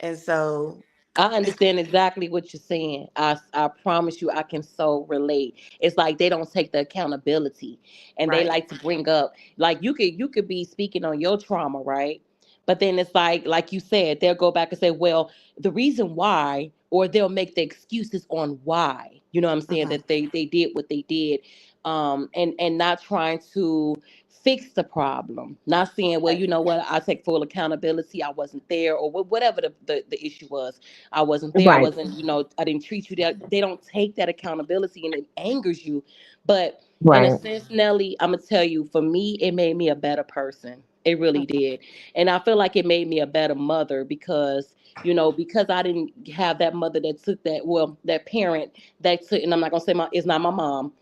And so, I understand exactly what you're saying. I promise you, I can so relate. It's like they don't take the accountability, and they right. like to bring up like you could be speaking on your trauma, right? But then it's like you said, they'll go back and say, well, the reason why, or they'll make the excuses on why. You know what I'm saying? Hmm. That they did what they did, and not trying to fix the problem. Not saying, well, Right. you know what, I take full accountability. I wasn't there, or whatever the issue was. I wasn't there. I Right. wasn't, I didn't treat you that. They don't take that accountability, and it angers you. But in a Right. sense, Nelly, I'm gonna tell you, for me, it made me a better person. It really did. And I feel like it made me a better mother because, because I didn't have that mother that took that, well, that parent that took, and I'm not gonna say it's not my mom,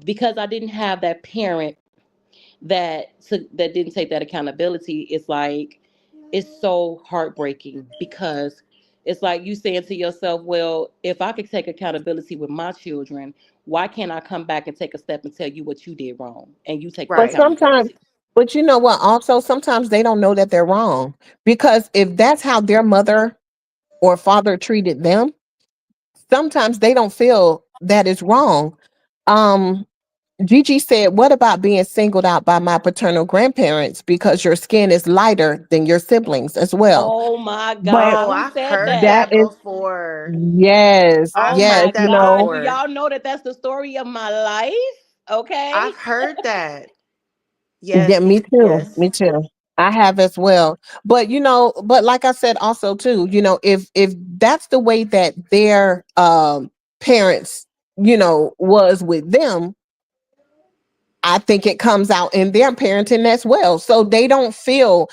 because I didn't have that parent that didn't take that accountability. It's like it's so heartbreaking because it's like you saying to yourself, well, if I could take accountability with my children, why can't I come back and take a step and tell you what you did wrong and you take the But Right. sometimes, accountability? but you know what? Also, sometimes they don't know that they're wrong, because if that's how their mother or father treated them, sometimes they don't feel that is wrong. Um, Gigi said, "What about being singled out by my paternal grandparents because your skin is lighter than your siblings as well?" Oh my But God, Oh, who I've said heard that that? that is, before. yes, Oh I've yes, my heard you that know, God, do before. y'all know that that's the story of my life? Okay. I've heard that. yeah, Yes, me too, yes. me too. I have as well. But but like I said also too, if that's the way that their parents, was with them, I think it comes out in their parenting as well. So they don't feel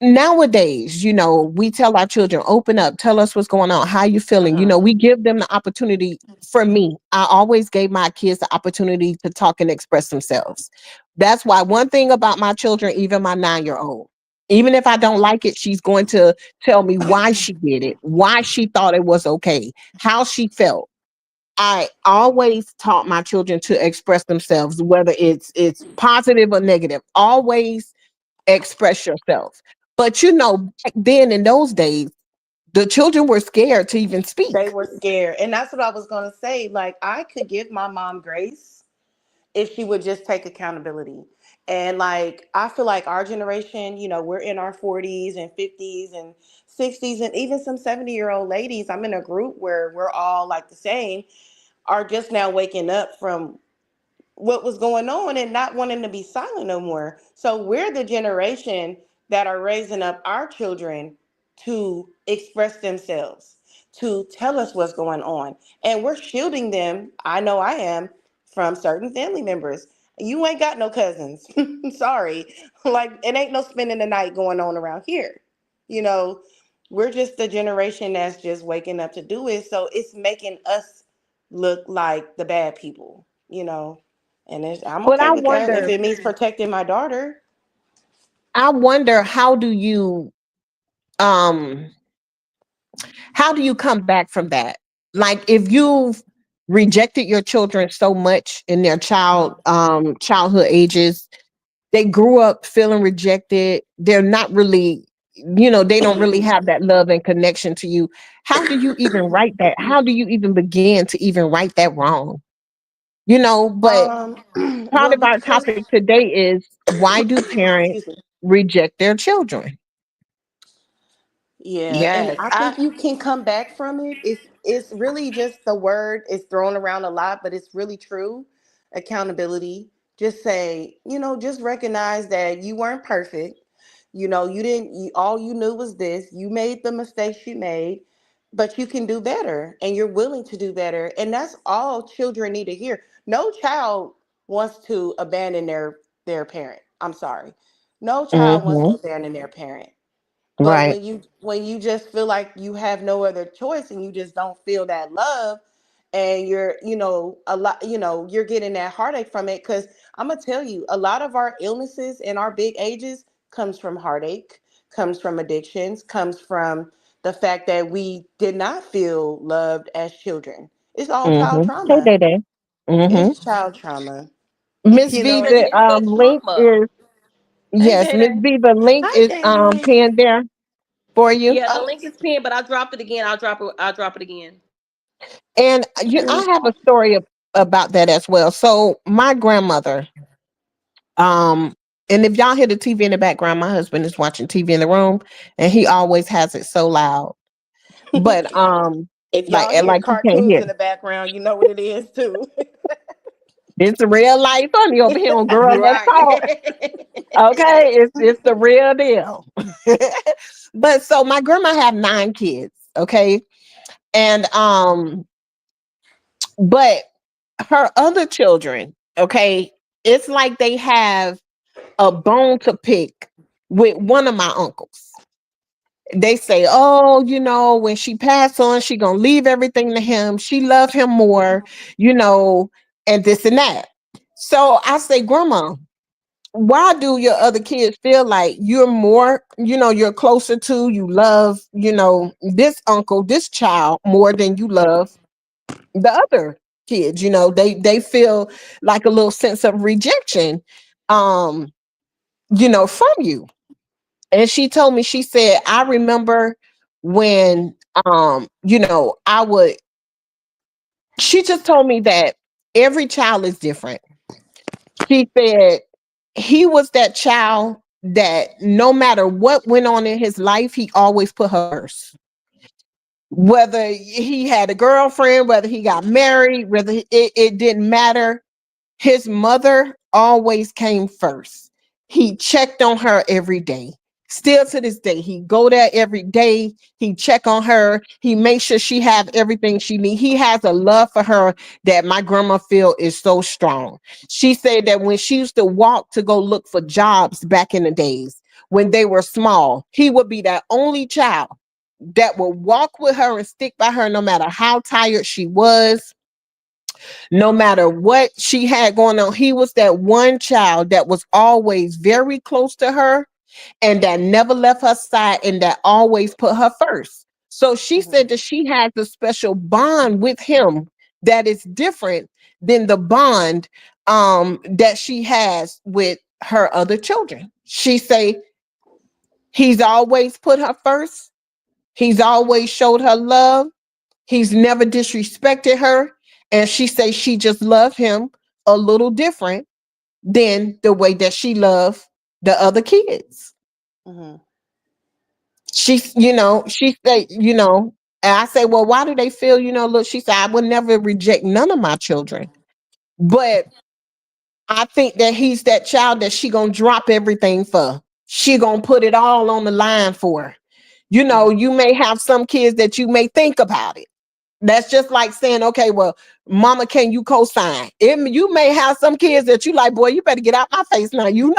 nowadays, we tell our children, open up, tell us what's going on, how you feeling. Uh-huh. We give them the opportunity. For me, I always gave my kids the opportunity to talk and express themselves. That's why one thing about my children, even my 9-year old, even if I don't like it, she's going to tell me why she did it, why she thought it was okay, how she felt. I always taught my children to express themselves, whether it's positive or negative. Always express yourself. But back then in those days, the children were scared to even They speak. were scared. And that's what I was going to say. Like, I could give my mom grace if she would just take accountability. And like, I feel like our generation, we're in our 40s and 50s and 60s, and even some 70-year-old ladies. I'm in a group where we're all like the same, are just now waking up from what was going on and not wanting to be silent no more. So we're the generation that are raising up our children to express themselves, to tell us what's going on. And we're shielding them, I know I am, from certain family members. You ain't got no cousins. Sorry. Like, it ain't no spending the night going on around here. You know, we're just the generation that's just waking up to do it. So it's making us look like the bad people, and I'm But okay with that if it means protecting my daughter. I wonder um how do you come back from that? Like if you've rejected your children so much in their childhood ages, they grew up feeling rejected. They're not really, they don't really have that love and connection to you. How do you even right that? How do you even begin to even right that wrong? But part Well, of our because topic today is, why do parents excuse me. reject their children? Yeah, and Yes, I I think you can come back from it. It's really just the word is thrown around a lot, but it's really true. Accountability. Just say, just recognize that you weren't perfect. You didn't. All you knew was this. You made the mistakes you made, but you can do better, and you're willing to do better. And that's all children need to hear. No child wants to abandon their parent. I'm sorry. No child wants to Hmm. abandon their parent, but Right. when you just feel like you have no other choice and you just don't feel that love, and you're a lot, you're getting that heartache from it. Because I'm gonna tell you, a lot of our illnesses in our big ages comes from heartache, comes from addictions, comes from the fact that we did not feel loved as children. It's all child Hmm. Hey, trauma. Day. Hmm. It's child trauma. Miss you V, know the significant link trauma. is, Hey, yes, Day Miss Day. V, the link Hi, is Day. pinned there for you. Yeah, the Oh. link is pinned, but I dropped it again. I'll drop it. I'll drop it again. And I have a story about that as well. So my grandmother, um, and if y'all hear the TV in the background, my husband is watching TV in the room, and he always has it so loud. But If like y'all hear you can't cartoons hear. in the background, you know what it is too. It's a real life funny over here on Girl Let's Talk. Right. Okay, it's the real deal. But so my grandma have 9 kids. Okay, and but her other children, okay, it's like they have a bone to pick with one of my uncles. They say, oh, when she passed on, she gonna leave everything to him. She love him more, you know, and this and that. So I say, Grandma, why do your other kids feel like you're more, you're closer to, you love, this uncle, this child more than you love the other kids? They feel like a little sense of rejection, um, from you. And she told me, she said, I remember when, I would, she just told me that every child is different. She said he was that child that no matter what went on in his life, he always put her first. Whether he had a girlfriend, whether he got married, it didn't matter. His mother always came first. He checked on her every day. Still to this day, he go there every day. He check on her. He makes sure she have everything she need. He has a love for her that my grandma feel is so strong. She said that when she used to walk to go look for jobs back in the days when they were small, he would be that only child that would walk with her and stick by her no matter how tired she was, no matter what she had going on. He was that one child that was always very close to her and that never left her side and that always put her first. So she said Mhm. that she has a special bond with him that is different than the bond that she has with her other children. She say he's always put her first. He's always showed her love. He's never disrespected her. And she say she just loved him a little different than the way that she loved the other kids. Mhm. She said, and I say, well, why do they feel, look, she said, I would never reject none of my children. But I think that he's that child that she gonna drop everything for. She gonna put it all on the line for. Mhm. You may have some kids that you may think about it. That's just like saying, okay, well, mama, can you co-sign? You may have some kids that you like, boy, you better get out my face now. You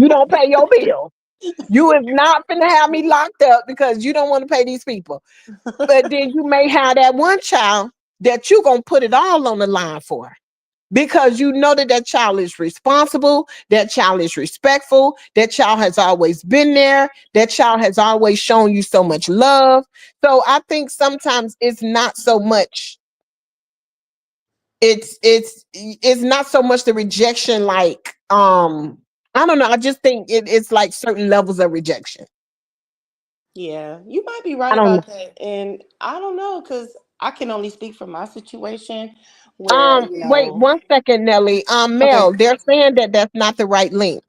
don't pay your bill. You is not finna have me locked up because you don't want to pay these people. But then you may have that one child that you gonna put it all on the line for because you know that that child is responsible, that child is respectful, that child has always been there, that child has always shown you so much love. So I think sometimes it's not so much it's not so much the rejection like I don't know, I just think it's like certain levels of rejection. Yeah, you might be I right don't know. about that. And I don't know because I can only speak from my situation where, Wait one second, Nelly. okay, Mel, they're saying that that's not the right link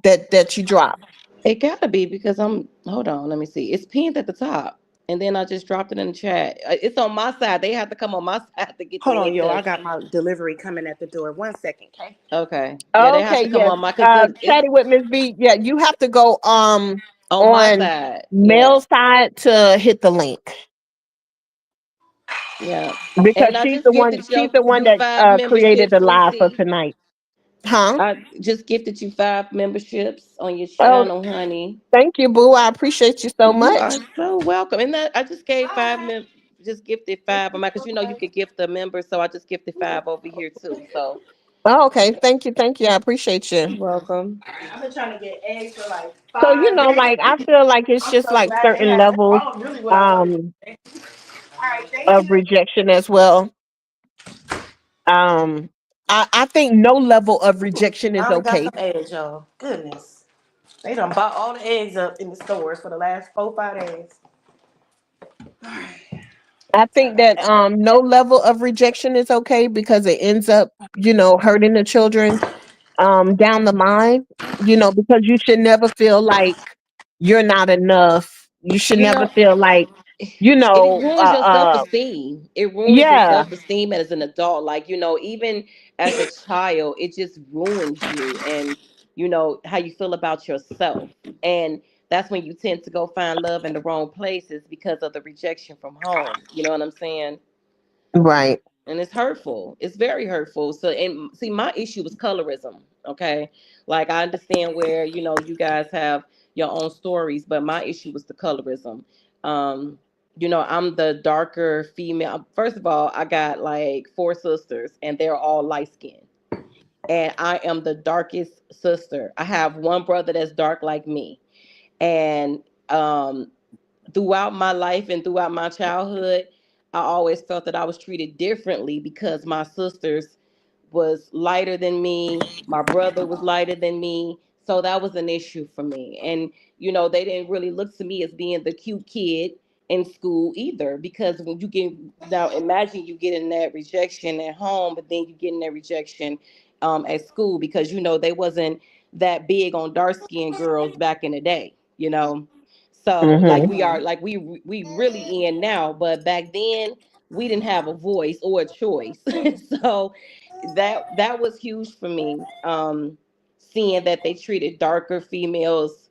that you dropped. It gotta be because I'm. Hold on, let me see. It's pinned at the top, and then I just dropped it in the chat. It's on my side. They have to come on my side to get the hold on, link. yo. I Cause got my delivery coming at the door. 1 second, okay? okay, yeah, they have Okay, to come yes. on my because it's Chatty with Miss B. Yeah, you have to go on my on side. Yeah, Mel's side to hit the link yeah. because And I she's just the one. gifted She's the one you that five created memberships, the live for Lucy. tonight. Huh? I just gifted you five memberships on your Oh, channel, honey. thank you, Boo. I appreciate you so You are much. so welcome. And that I just gave five Bye. just gifted five. I'm like, cause you know you could gift a member, so I just gifted five over here too. So Oh, okay. Thank you. Thank you. I appreciate you. you're welcome. I've been trying to get eggs for like So 5 days. like I feel like it's I'm just so like glad they certain have. That's levels all really what I wanted. um All right, thank of you. rejection as well. Um I think no level of rejection I is only got okay. some eggs, y'all. Goodness. They done bought all the eggs up in the stores for the last 4, 5 days. I think that no level of rejection is okay because it ends up, hurting the children down the line, because you should never feel like you're not enough. You should You never know, feel like, you it know, ruins your self esteem. It ruins your yeah, self esteem as an adult. Like, even as a child, it just ruins you and how you feel about yourself. And that's when you tend to go find love in the wrong places because of the rejection from home. You know what I'm saying? right. And it's hurtful. It's very hurtful. So, and see, my issue was colorism. Okay, like I understand where you guys have your own stories, but my issue was the colorism. Um, I'm the darker female. First of all, I got like four sisters, and they're all light skinned, and I am the darkest sister. I have one brother that's dark like me, and um, throughout my life and throughout my childhood, I always felt that I was treated differently because my sisters was lighter than me, my brother was lighter than me. So that was an issue for me. And they didn't really look to me as being the cute kid in school either because when you get now imagine you getting that rejection at home, but then you getting that rejection at school because they wasn't that big on dark skinned girls back in the day, so like Mhm. we are like we really in now, but back then we didn't have a voice or a choice. So that was huge for me, seeing that they treated darker females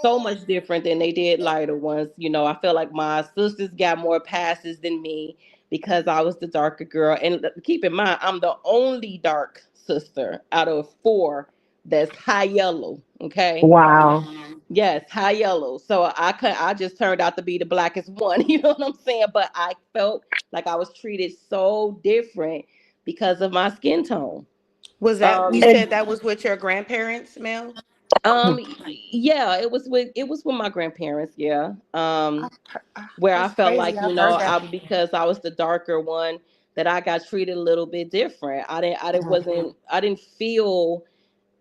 so much different than they did lighter ones. I feel like my sisters got more passes than me because I was the darker girl. And keep in mind, I'm the only dark sister out of four that's high yellow. Okay. Wow. Yes, high yellow. So I just turned out to be the blackest one. You know what I'm saying? But I felt like I was treated so different because of my skin tone. Was that you Um, And said that was with your grandparents, Mel? yeah, it was with my grandparents. Yeah. Where I That's felt crazy. like I've heard that. because I was the darker one, that I got treated a little bit different. I didn't feel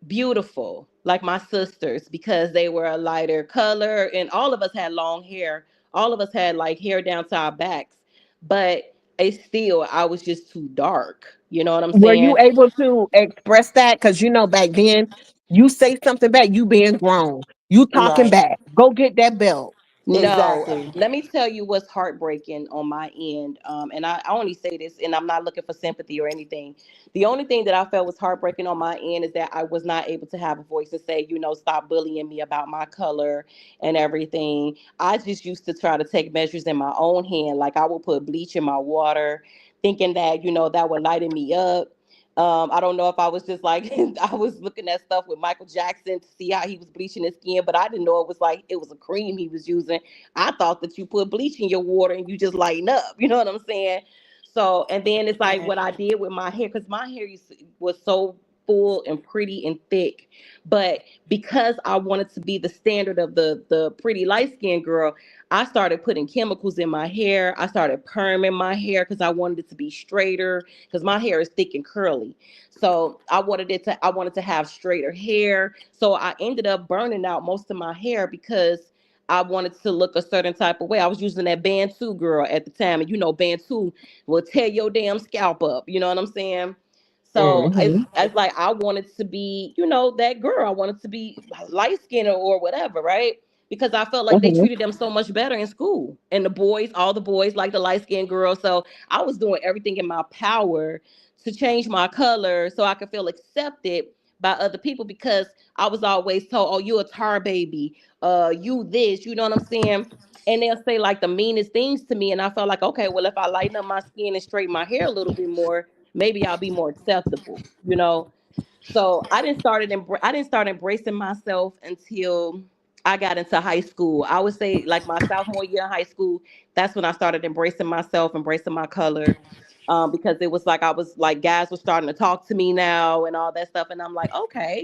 beautiful like my sisters because they were a lighter color, and all of us had long hair. All of us had like hair down to our backs, but it's still I was just too dark. You know what I'm were you saying? able to express that? Because back then, you say something back, you being grown, you talking Right. back. Go get that belt. No, Exactly. let me tell you what's heartbreaking on my end. And I only say this, and I'm not looking for sympathy or anything. The only thing that I felt was heartbreaking on my end is that I was not able to have a voice and say, stop bullying me about my color and everything. I just used to try to take measures in my own hand. Like I would put bleach in my water, thinking that, that would lighten me up. I don't know if I was just like I was looking at stuff with Michael Jackson to see how he was bleaching his skin, but I didn't know it was a cream he was using. I thought that you put bleach in your water and you just lighten up. You know what I'm saying? So, and then it's like Yeah. what I did with my hair, because my hair was so full and pretty and thick. But because I wanted to be the standard of the pretty light skinned girl, I started putting chemicals in my hair. I started perming my hair because I wanted it to be straighter because my hair is thick and curly. So I wanted to have straighter hair. So I ended up burning out most of my hair because I wanted to look a certain type of way. I was using that Bantu girl at the time, and Bantu will tear your damn scalp up. You know what I'm saying? So Hmm. it's like I wanted to be, that girl. I wanted to be light skinned or whatever, right? Because I felt like they Hmm. treated them so much better in school. And the boys, all the boys like the light skinned girl. So I was doing everything in my power to change my color so I could feel accepted by other people because I was always told, oh, you a tar baby, you this, you know what I'm saying? And they'll say like the meanest things to me. And I felt like, okay, well, if I lighten up my skin and straighten my hair a little bit more, maybe I'll be more acceptable. So I didn't start embracing myself until I got into high school. I would say like my sophomore year in high school, that's when I started embracing myself, embracing my color. Because it was like I was like guys were starting to talk to me now and all that stuff. And I'm like, okay,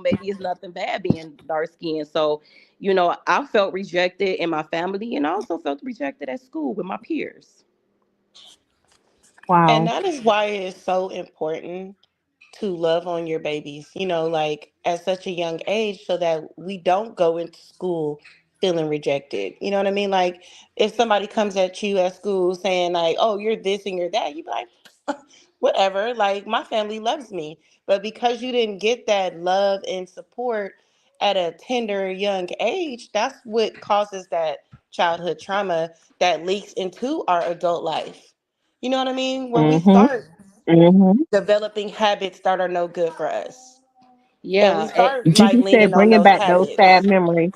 maybe it's nothing bad being dark skinned. So, I felt rejected in my family and I also felt rejected at school with my peers. And Wow. that is why it is so important to love on your babies, like at such a young age so that we don't go into school feeling rejected. You know what I mean? Like if somebody comes at you at school saying like, "Oh, you're this and you're that." You be like, "Whatever. Like my family loves me." But because you didn't get that love and support at a tender young age, that's what causes that childhood trauma that leaks into our adult life. You know what I mean? Where we Hmm. start Hmm. developing habits that are no good for us. And we Yeah. start You like just said leaning on bringing those back those sad habits. memories.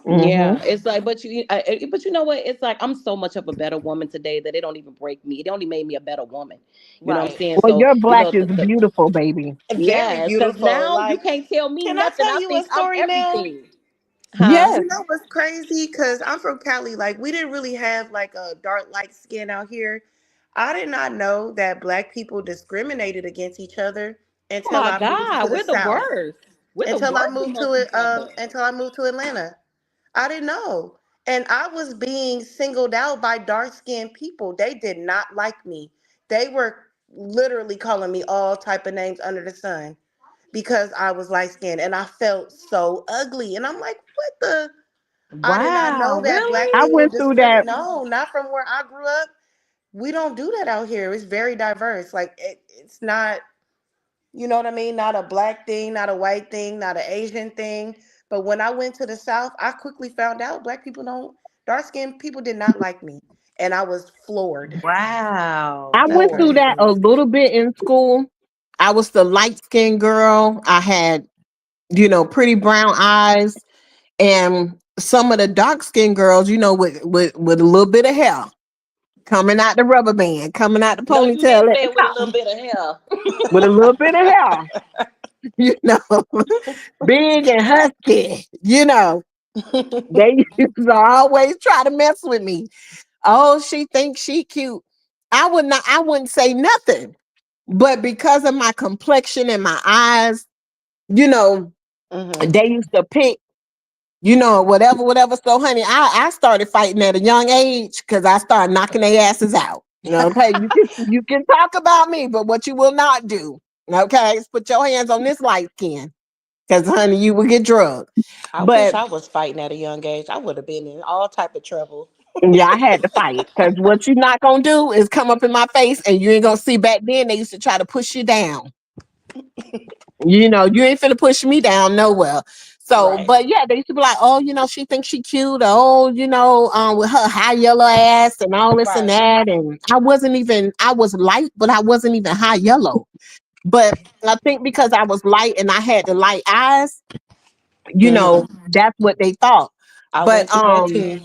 Hmm. Yeah, it's like, but you know what? It's like I'm so much of a better woman today that it don't even break me. It only made me a better woman. You know what I'm Right. saying? Well, So, your black is beautiful, baby. Very yes, because beautiful. now you Like, can't tell me can I nothing. tell I you a think I'm story, Mel? everything, huh? Yes. You know what's crazy? Because I'm from Cali. Like, we didn't really have like a dark light skin out here. I did not know that black people discriminated against each other Oh until my I moved to God, the we're the South. worst. We're the Until I worst moved to amongst it, each other. until I moved to Atlanta. I didn't know. And I was being singled out by dark skinned people. They did not like me. They were literally calling me all type of names under the sun because I was light skinned and I felt so ugly. And I'm like, what the? I did not know Wow, that black I really? people went through that. discriminate. No, not from where I grew up. We don't do that out here. It's very diverse. Like it's not, You know what I mean? Not a black thing, not a white thing, not an Asian thing. But when I went to the South, I quickly found out black people don't, dark skinned people did not like me. And I was floored. Wow, I that's went through that a crazy. little bit in school. I was the light skinned girl. I had, pretty brown eyes, and some of the dark skinned girls, with a little bit of hair coming out the rubber band, coming out the No, you ponytail didn't at say the it with a top, little bit of hair. with a little bit of hair, you know, big and husky, They used to always try to mess with me. Oh, she thinks she cute. I wouldn't say nothing. But because of my complexion and my eyes, you know, Hmm. they used to pick, whatever, whatever. So, honey, I started fighting at a young age because I started knocking their asses out. Okay, you can talk about me, but what you will not do, okay, is put your hands on this light skin, because honey, you will get drugged. I wish But I was fighting at a young age. I would have been in all type of trouble. yeah, I had to fight because what you're not gonna do is come up in my face, and you ain't gonna see. Back then, they used to try to push you down. You ain't finna push me down nowhere. So, Right. but yeah, they used to be like, oh, she thinks she cute, or oh, with her high yellow ass and all this and Right. that. And I was light, but I wasn't even high yellow. But I think because I was light and I had the light eyes, Hmm. that's what they thought. I But went through that too.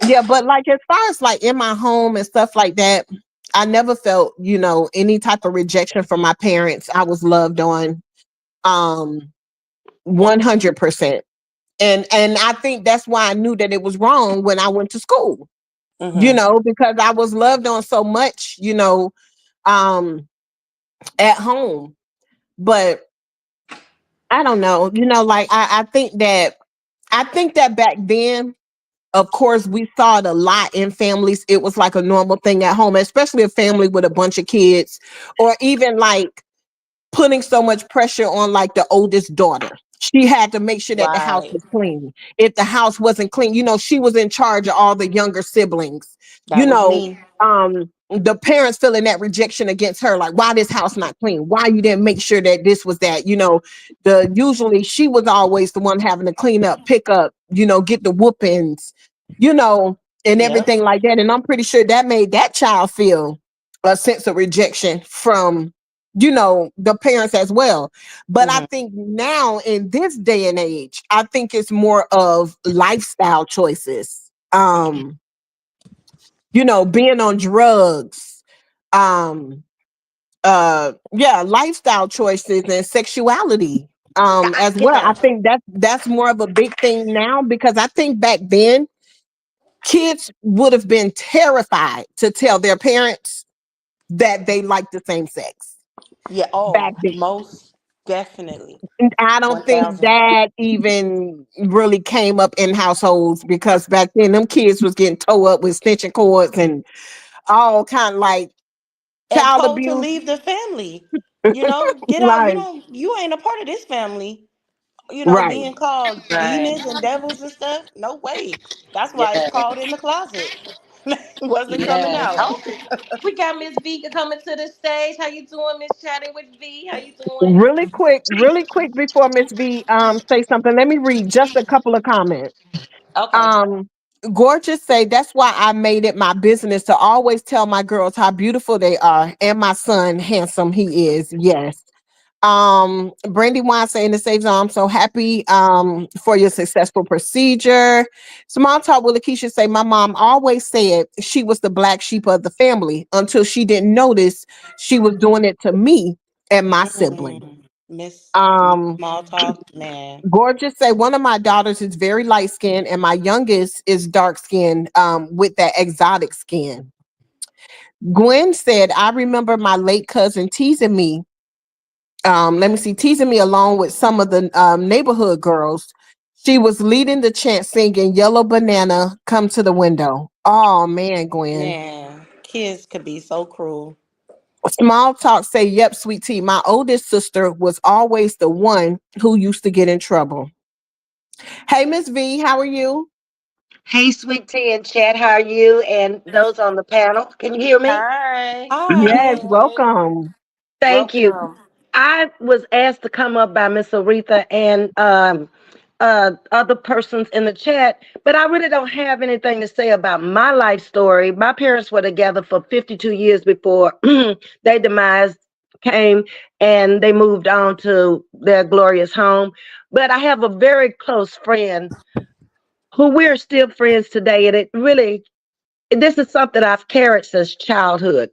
yeah, but like as far as like in my home and stuff like that, I never felt, any type of rejection from my parents. I was loved on. Um 100%. And I think that's why I knew that it was wrong when I went to school, Hmm. because I was loved on so much, um, at home. But I don't know, like I think that back then, of course, we saw it a lot in families. It was like a normal thing at home, especially a family with a bunch of kids, or even like putting so much pressure on like the oldest daughter. She had to make sure that the house Right. was clean. If the house wasn't clean, she was in charge of all the younger siblings. You That was know, me. the parents feeling that rejection against her, like, why this house not clean? Why you didn't make sure that this was that? The usually she was always the one having to clean up, pick up, get the whoopings, you know, and Yep. everything like that. And I'm pretty sure that made that child feel a sense of rejection from the parents as well. But I Hmm. think now in this day and age, I think it's more of lifestyle choices. Being on drugs, um, yeah, lifestyle choices and sexuality as well. I Yeah. think that's more of a big thing now, because I think back then kids would have been terrified to tell their parents that they like the same sex Yeah. back Oh, then. most definitely. I don't think 1,000. that even really came up in households, because back then them kids was getting towed up with stitching cords and all kind of like And child told to abuse. leave the family. Get out. Like, You ain't a part of this family. right. Being called Right. demons and devils and stuff. No way. That's why it's Yes. called in the closet. Wasn't coming Yes. out. Oh, we got Miss V coming to the stage. How you doing, Miss Chatting with V? How you doing? Really quick before Miss B say something, let me read just a couple of comments. Okay. Um, Gorgeous say that's why I made it my business to always tell my girls how beautiful they are, and my son handsome he is. Yes. Brandy Wine saying the same zone. I'm so happy for your successful procedure. Small talk with Lakeisha say my mom always said she was the black sheep of the family until she didn't notice she was doing it to me and my sibling. Mm. Miss Um Small Talk, man. Gorgeous say one of my daughters is very light skinned and my youngest is dark skinned with that exotic skin. Gwen said, I remember my late cousin teasing me along with some of the neighborhood girls. She was leading the chant singing Yellow Banana, Come to the Window. Oh man, Gwen. Man, kids could be so cruel. Small talk say, yep, sweet tea. My oldest sister was always the one who used to get in trouble. Hey, Miss V, how are you? Hey, Sweet Tea and Chad, how are you? And those on the panel, can you hear me? Hi. Yes, Hi. Hey. welcome. Thank you. Welcome. I was asked to come up by Miss Aretha and other persons in the chat, but I really don't have anything to say about my life story. My parents were together for 52 years before their demise came, and they moved on to their glorious home. But I have a very close friend who we're still friends today, and it really, this is something I've carried since childhood.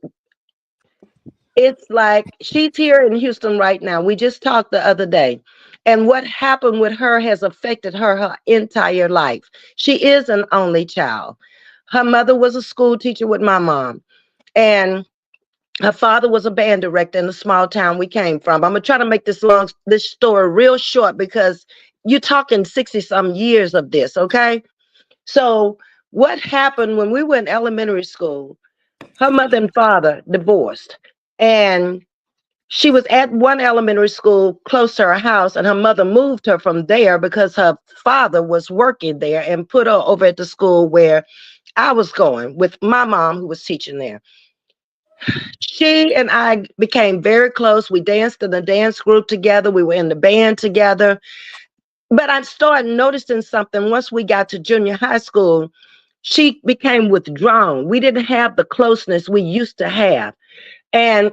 It's like she's here in Houston right now. We just talked the other day. And what happened with her has affected her entire life. She is an only child. Her mother was a school teacher with my mom. And her father was a band director in the small town we came from. I'm gonna try to make this story real short because you're talking 60 some years of this, okay? So what happened when we were in elementary school? Her mother and father divorced. And she was at one elementary school close to her house, and her mother moved her from there because her father was working there and put her over at the school where I was going with my mom, who was teaching there. She and I became very close. We danced in the dance group together, we were in the band together. But I started noticing something once we got to junior high school. She became withdrawn. We didn't have the closeness we used to have. And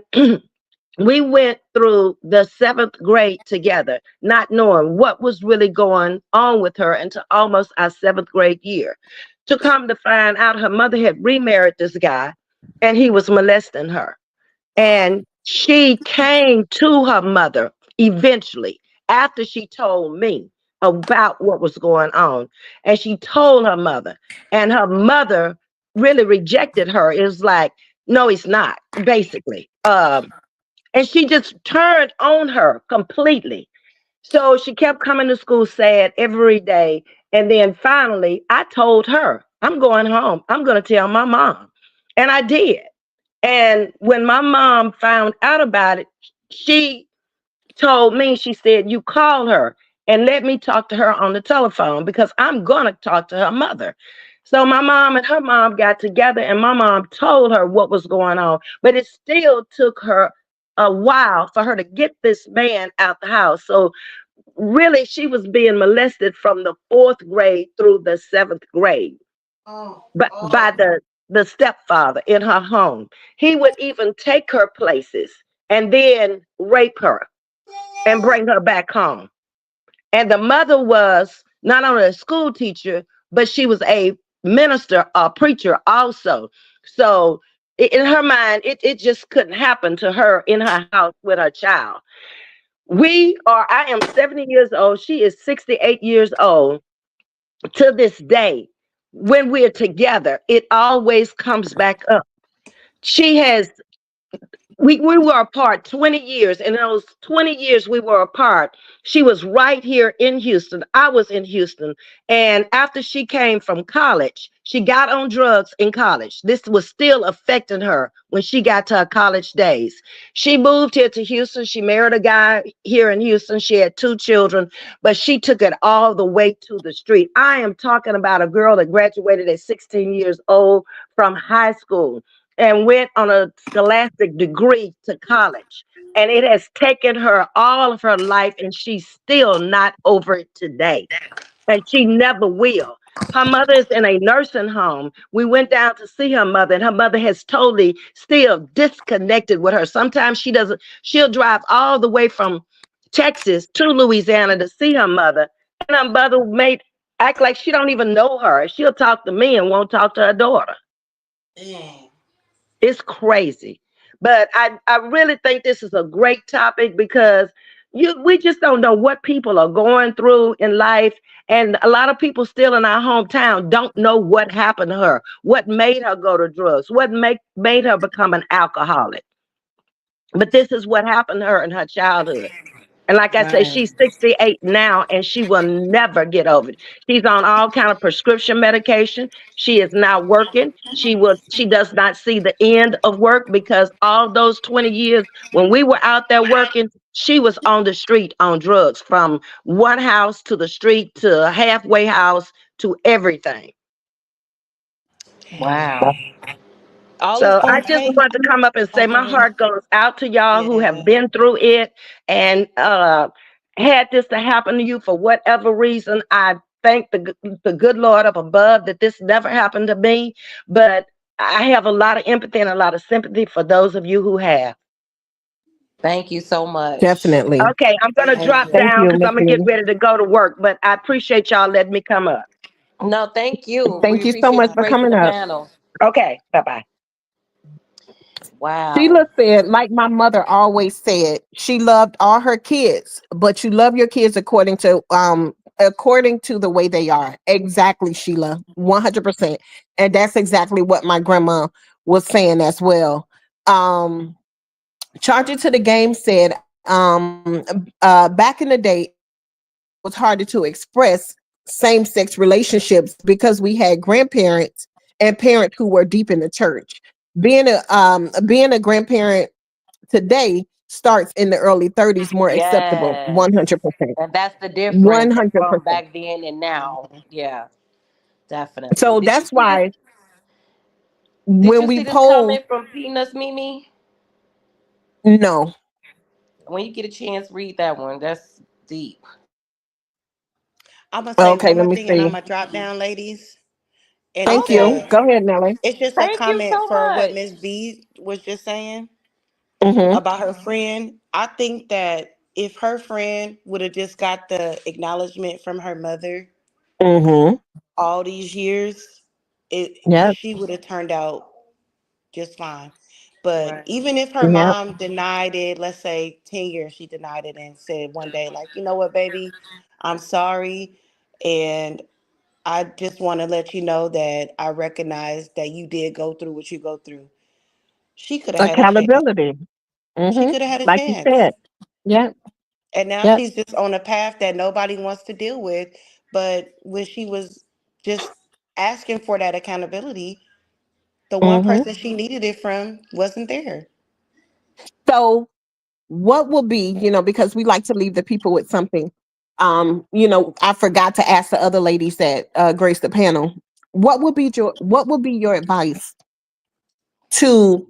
we went through the seventh grade together, not knowing what was really going on with her until almost our seventh grade year. To come to find out, her mother had remarried this guy and he was molesting her. And she came to her mother eventually after she told me about what was going on. And she told her mother, and her mother really rejected her. It was like, no, he's not, basically. And she just turned on her completely. So she kept coming to school sad every day. And then finally, I told her, I'm going home. I'm going to tell my mom. And I did. And when my mom found out about it, she told me, she said, you call her and let me talk to her on the telephone because I'm going to talk to her mother. So my mom and her mom got together and my mom told her what was going on. But it still took her a while for her to get this man out the house. So really, she was being molested from the fourth grade through the seventh grade, but by the stepfather in her home. He would even take her places and then rape her and bring her back home. And the mother was not only a school teacher, but she was a minister, a preacher also. So in her mind, it just couldn't happen to her in her house with her child. I am 70 years old. She is 68 years old. To this day, when we're together, it always comes back up. She has we were apart 20 years. And in those 20 years we were apart, she was right here in Houston. I was in Houston. And after she came from college, she got on drugs in college. This was still affecting her when she got to her college days. She moved here to Houston. She married a guy here in Houston. She had 2 children, but she took it all the way to the street. I am talking about a girl that graduated at 16 years old from high school and went on a scholastic degree to college. And it has taken her all of her life, and she's still not over it today. And she never will. Her mother is in a nursing home. We went down to see her mother, and her mother has totally still disconnected with her. Sometimes she'll drive all the way from Texas to Louisiana to see her mother. And her mother made act like she don't even know her. She'll talk to me and won't talk to her daughter. It's crazy. But I really think this is a great topic because we just don't know what people are going through in life. And a lot of people still in our hometown don't know what happened to her, what made her go to drugs, what made her become an alcoholic. But this is what happened to her in her childhood. And like I say, Right. she's 68 now and she will never get over it. She's on all kind of prescription medication. She is not working. She does not see the end of work because all those 20 years when we were out there working, she was on the street on drugs from one house to the street to a halfway house to everything. Wow. All is So I gonna just take. want to come up and say my Mhm. heart goes out to y'all who have Yeah. been through it and had this to happen to you for whatever reason. I thank the good Lord up above that this never happened to me, but I have a lot of empathy and a lot of sympathy for those of you who have. Thank you so much. Definitely. Okay, I'm gonna Thank drop you. Thank down you, because Miss I'm gonna get Beauty. ready to go to work. But I appreciate y'all letting me come up. No, thank you. We Thank you so appreciate much you for gracing coming the up. panel. Okay, bye bye. Sheila Wow. said, like my mother always said, she loved all her kids, but you love your kids according to the way they are. Exactly, Sheila. 100%. And that's exactly what my grandma was saying as well. Um Charge It to the Game said, back in the day, it was harder to express same-sex relationships because we had grandparents and parents who were deep in the church. Being a grandparent today starts in the early 30s, more acceptable. Yes. 100%. And that's the difference from 100%. back then and now. Mhm. Yeah, definitely. So Did you that's see this? why Did when you we see this poll, comment from Peanuts Mimi? no. When you get a chance, read that one. That's deep. I'm gonna say Okay, one let more me thing, and I'm see. gonna drop down, ladies. And Thank you. Okay. Go ahead, Nelly. it's just a Thank you comment so for what much. Miss B was just saying Mm-hmm. about her friend. I think that if her friend would have just got the acknowledgement from her mother Mm-hmm. all these years, it Yep. she would have turned out just fine. But Right. even if her Yep. mom denied it, let's say 10 years, she denied it and said one day, like, you know what, baby, I'm sorry. And I just want to let you know that I recognize that you did go through what you go through. She could have had a chance. Accountability. She Mm-hmm. could have had a Like you chance. said. Yep. And now Yep. she's just on a path that nobody wants to deal with. But when she was just asking for that accountability, the one Mm-hmm. person she needed it from wasn't there. So what will be, because we like to leave the people with something. I forgot to ask the other ladies that grace the panel. What would be your advice to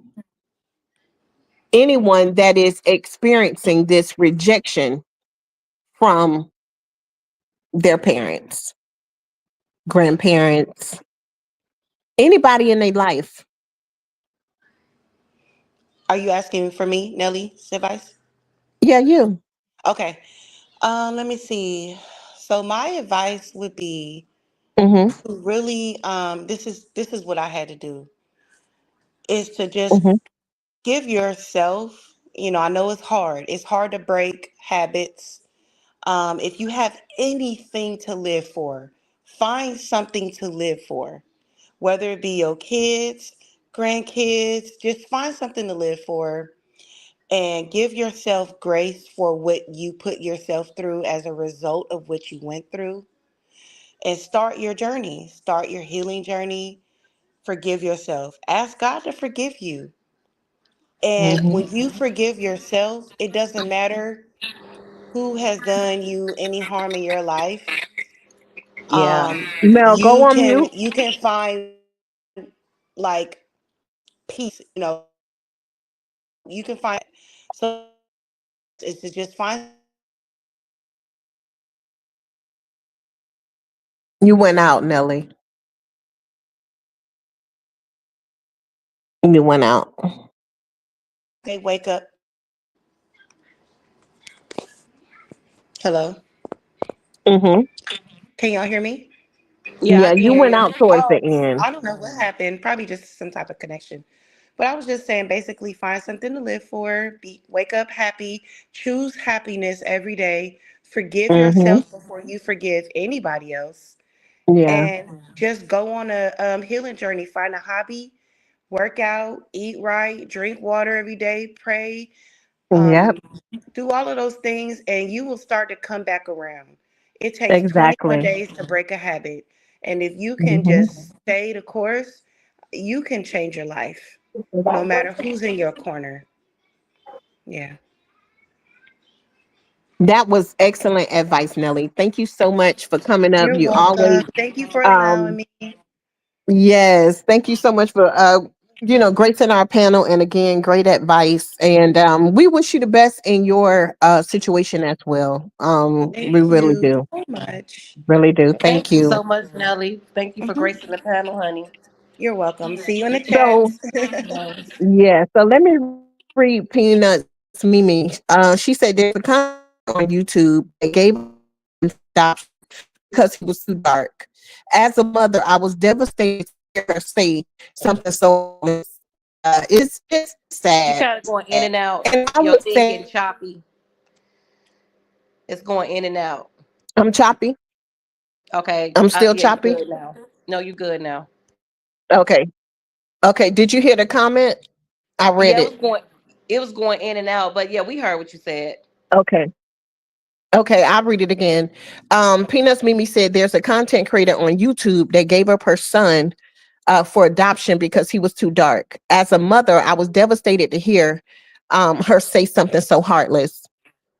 anyone that is experiencing this rejection from their parents, grandparents, anybody in their life? Are you asking for me, Nelly's advice? Yeah, you. Okay. Let me see. So my advice would be Mm-hmm. to really this is what I had to do is to just Mm-hmm. give yourself, I know it's hard. It's hard to break habits. If you have anything to live for, find something to live for. Whether it be your kids, grandkids, just find something to live for and give yourself grace for what you put yourself through as a result of what you went through. And start your journey, start your healing journey. Forgive yourself. Ask God to forgive you. And Mm-hmm. when you forgive yourself, it doesn't matter who has done you any harm in your life. Yeah. Mel, go You on can mute. you can find like peace, you can find so my advice is to just find something to live for. You went out, Nelly. You went out. Okay, wake up. Hello. Mm-hmm. Can y'all hear me? Yeah, I Yeah, can you hear went you. out towards the Oh, end. I don't know what happened. Probably just some type of connection. But I was just saying, basically, find something to live for. Wake up happy. Choose happiness every day. Forgive Mm-hmm. yourself before you forgive anybody else, Yeah. and just go on a healing journey. Find a hobby, work out, eat right, drink water every day, pray, Yep. um, do all of those things, and you will start to come back around. It takes 21 Exactly. days to break a habit. And if you can Mm-hmm. just stay the course, you can change your life no matter who's in your corner. Yeah. That was excellent advice, Nelly. Thank you so much for coming up. You're You always welcome. Thank you for allowing um me. yes, thank you so much for gracing our panel, and again, great advice. And we wish you the best in your situation as well. We Thank really you do. so much. Really do. Thank Thank you you. so much, Nelly. Thank you for Mhm. gracing the panel, honey. You're welcome. See you in the chat. So, Yes. yeah. So let me read Peanuts Mimi. She said there's a content on YouTube that gave her son adoption because he was too dark. As a mother, I was devastated to hear her say something so heartless. It's You sad, kind of going in and and I out. would say Your thing getting choppy. It's going in and out. I'm choppy. Okay. I'm still Yeah, you choppy. good now. No, you good now. Okay. Okay. Did you hear the comment? I read Yeah, it. it was going in and out, but yeah, we heard what you said. Okay. Okay, I'll read it again. Peanuts Mimi said there's a content creator on YouTube that gave up her son for adoption because he was too dark. As a mother, I was devastated to hear her say something so heartless.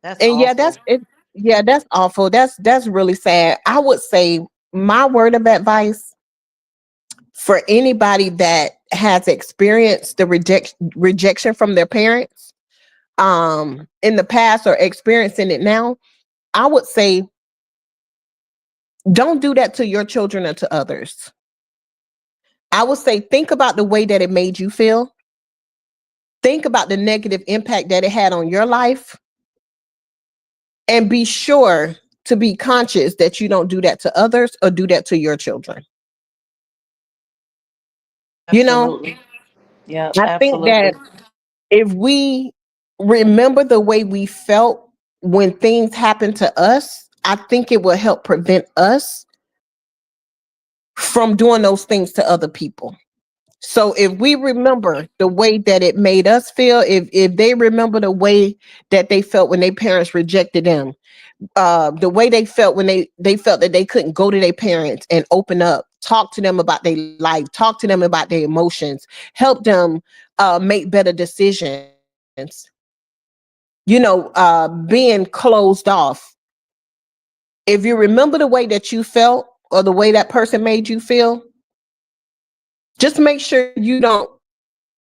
That's And yeah, that's awful. it. Yeah, that's awful. That's really sad. I would say my word of advice for anybody that has experienced the rejection from their parents in the past or experiencing it now, I would say don't do that to your children or to others. I would say think about the way that it made you feel. Think about the negative impact that it had on your life, and be sure to be conscious that you don't do that to others or do that to your children. You know, Absolutely. Yeah, I think absolutely. that if we remember the way we felt when things happened to us, I think it will help prevent us from doing those things to other people. So if we remember the way that it made us feel, if they remember the way that they felt when their parents rejected them, the way they felt when they felt that they couldn't go to their parents and open up, talk to them about their life, talk to them about their emotions, help them make better decisions. Being closed off. If you remember the way that you felt or the way that person made you feel, just make sure you don't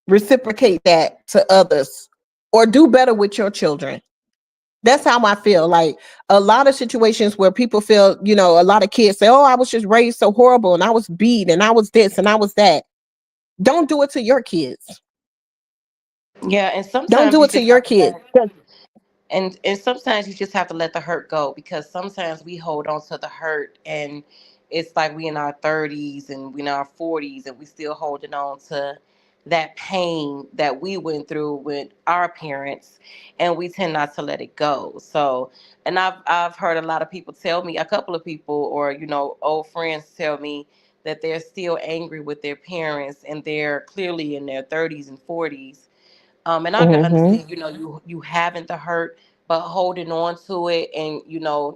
reciprocate that to others or do better with your children. That's how I feel. Like a lot of situations where people feel, a lot of kids say, "Oh, I was just raised so horrible and I was beat and I was this and I was that." Don't do it to your kids. Yeah, and Don't sometimes do you it to just your have to kids. let and sometimes you just have to let the hurt go because sometimes we hold on to the hurt and it's like we in our 30s and we in our 40s and we still holding on to that pain that we went through with our parents and we tend not to let it go. So, and I've heard a lot of people tell me, a couple of people or old friends tell me that they're still angry with their parents and they're clearly in their 30s and 40s, and I can Hmm. understand, you having the hurt, but holding on to it and,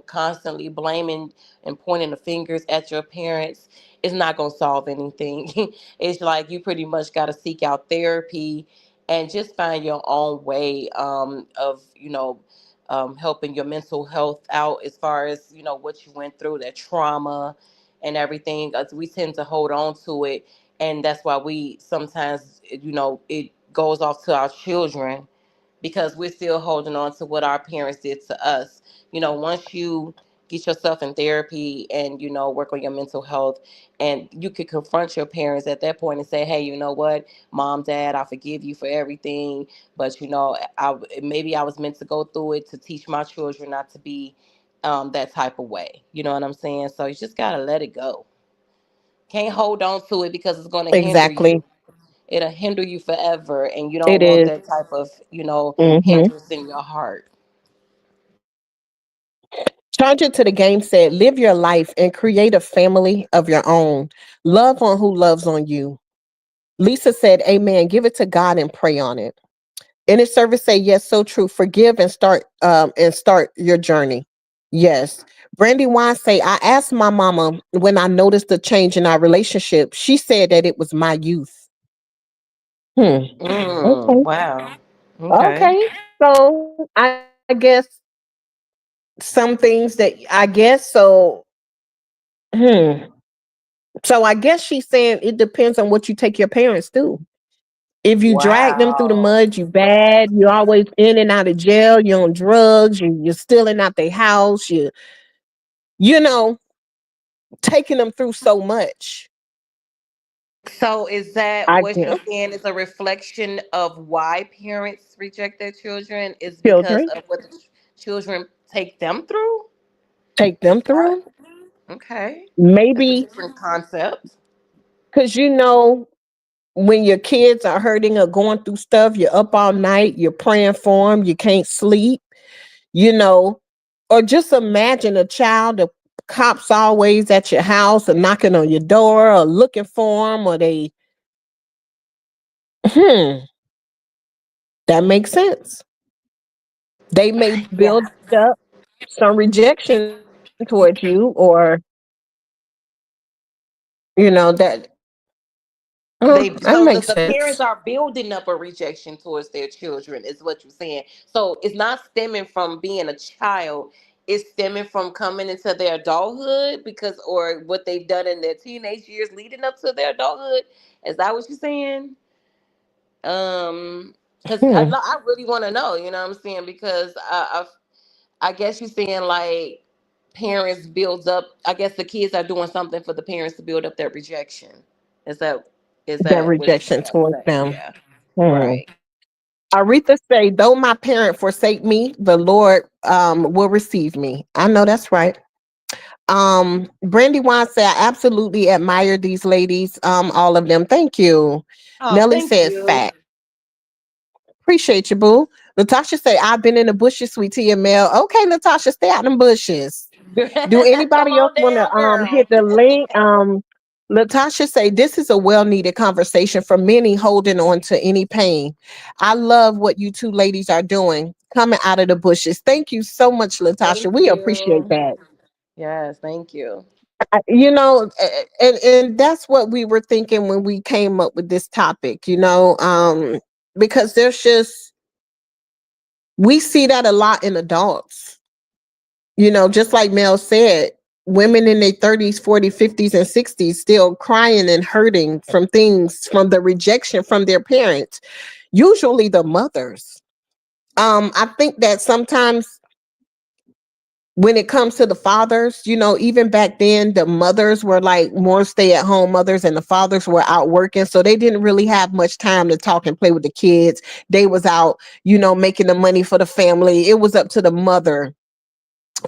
constantly blaming and pointing the fingers at your parents is not going to solve anything. It's like you pretty much got to seek out therapy and just find your own way of, helping your mental health out as far as, what you went through, that trauma and everything. 'Cause we tend to hold on to it. And that's why we sometimes, it goes off to our children because we're still holding on to what our parents did to us. Once you get yourself in therapy and work on your mental health and you could confront your parents at that point and say, hey, you know what, mom, dad, I forgive you for everything, but maybe I was meant to go through it to teach my children not to be that type of way. You know what I'm saying? So you just got to let it go. Can't hold on to it because it's going to hinder Exactly. you. It'll hinder you forever, and you don't It want is. that type of Mm-hmm. hindrance in your heart. Charge it to the game said, live your life and create a family of your own. Love on who loves on you. Lisa said, Amen. Give it to God and pray on it. In his service say, yes, so true. Forgive and start your journey. Yes. Brandy Wine say, I asked my mama when I noticed the change in our relationship. She said that it was my youth. Okay. Wow. Okay. Okay. So I guess some things that I guess hmm. So I guess she's saying it depends on what you take your parents through. If you drag them through the Wow. mud, you bad. You always in and out of jail. You're on drugs. You're stealing out their house. You know, taking them through so much. So is that I what you're can saying is a reflection of why parents reject their children is because children of what the children take them through? take Is them that through. okay? That's a Maybe different concept. because when your kids are hurting or going through stuff, you're up all night. You're praying for them. You can't sleep. You know, or just imagine a child. The cops always at your house or knocking on your door or looking for them, or they. Hmm, that makes sense. They may Yeah. build up some rejection towards you, or that. That So makes the sense. parents are building up a rejection towards their children, is what you're saying. So it's not stemming from being a child, it's stemming from coming into their adulthood because or what they've done in their teenage years leading up to their adulthood. Is that what you're saying? Because Hmm, I really want to know, you know what I'm saying? Because I guess you're saying like parents builds up. I guess the kids are doing something for the parents to build up their rejection. Is that is that that what you're rejection trying to towards say? them. Yeah. Hmm. Right. Aretha say, though my parent forsake me, the Lord will receive me. I know that's right. Brandy Wine said, I absolutely admire these ladies, all of them. Thank you. Oh, Nelly thank says, you. fact. Appreciate you, boo. Latasha say, I've been in the bushes, sweetie and Mel. Okay, Latasha, stay out in the bushes. Do Come anybody else on want to down, girl. hit the link? Latasha say this is a well needed conversation for many holding on to any pain. I love what you two ladies are doing, coming out of the bushes. Thank you so much, Latasha. Thank We appreciate you. that. Yes, thank you. And that's what we were thinking when we came up with this topic. Because there's just we see that a lot in adults. Just like Mel said, women in their 30s, 40s, 50s, and 60s still crying and hurting from things, from the rejection from their parents, usually the mothers. I think that sometimes when it comes to the fathers, even back then, the mothers were like more stay at home mothers and the fathers were out working. So they didn't really have much time to talk and play with the kids. They was out, making the money for the family. It was up to the mother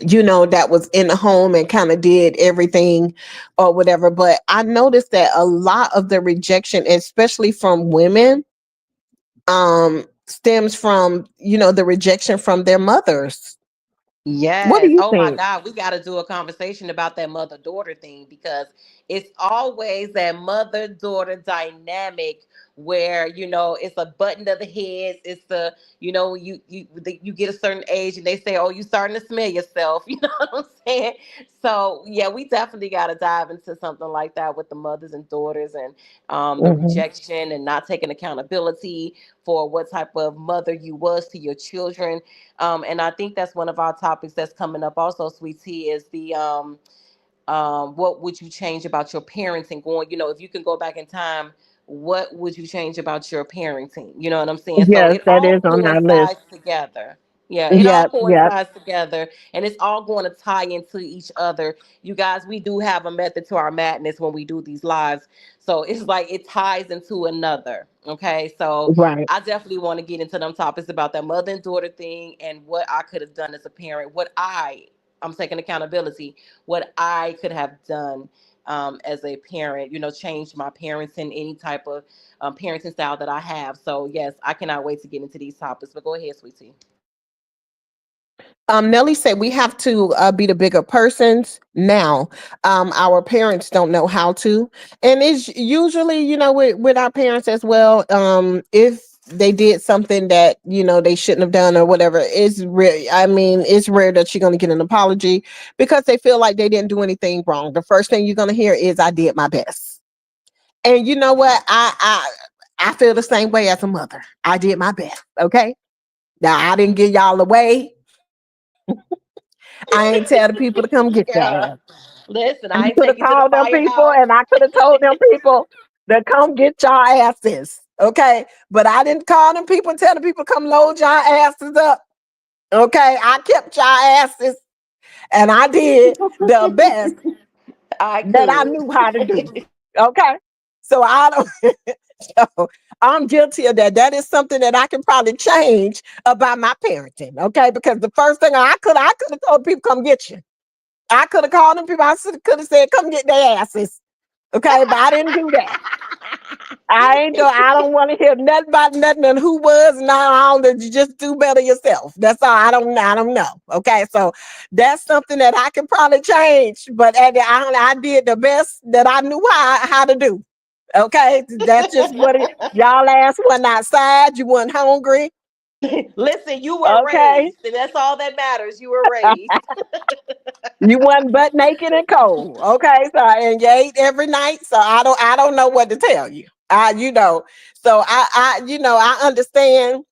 that was in the home and kind of did everything or whatever. But I noticed that a lot of the rejection, especially from women, stems from, the rejection from their mothers. What do Yes. you Oh my think? God. We got to do a conversation about that mother daughter thing because it's always that mother daughter dynamic where, it's a button of the heads. It's you get a certain age and they say, oh, you starting to smell yourself. You know what I'm saying? So, yeah, we definitely got to dive into something like that with the mothers and daughters and the Hmm. rejection and not taking accountability for what type of mother you was to your children. And I think that's one of our topics that's coming up also, Sweet Tea, is the what would you change about your parenting going, if you can go back in time, what would you change about your parenting? You know what I'm saying? So Yes, it that is all on our list. coincides together. Yeah, it all Yep, yep, coincides together and it's all going to tie into each other. You guys, we do have a method to our madness when we do these lives. So it's like it ties into another. Okay. So right. I definitely want to get into them topics about that mother and daughter thing and what I could have done as a parent, I'm taking accountability, what I could have done as a parent, change my parenting, any type of parenting style that I have. So, yes, I cannot wait to get into these topics. But go ahead, sweetie. Nelly said we have to be the bigger persons now. Our parents don't know how to, and it's usually, with our parents as well. If they did something that they shouldn't have done or whatever, it's rare. I mean, it's rare that you're going to get an apology because they feel like they didn't do anything wrong. The first thing you're going to hear is, "I did my best," and you know what? I feel the same way as a mother. I did my best. Okay, now I didn't get y'all away. I ain't tell the people to come get your ass. Yeah. Listen, I I ain't could have take you to the called them people firehouse. and I could have told them people to come get your asses. Okay. But I didn't call them people and tell the people come load y'all asses up. Okay. I kept y'all asses and I did the best I that I could. knew how to do. Okay. So I don't so I'm guilty of that. That is something that I can probably change about my parenting. Okay. Because the first thing I could have told people come get you. I could have called them people. I could have said, come get their asses. Okay, but I didn't do that. I ain't do. I don't want to hear nothing about nothing and who was. No, I don't. You just do better yourself. That's all. I don't. I don't know. Okay, so that's something that I can probably change. But I did the best that I knew how to do. Okay, that's just what it. Y'all ass wasn't outside. You weren't hungry. Listen, you were Okay, raised, and that's all that matters. You were raised. you wasn't butt naked and cold. Okay, so and you ate every night. So I don't know what to tell you. So I understand.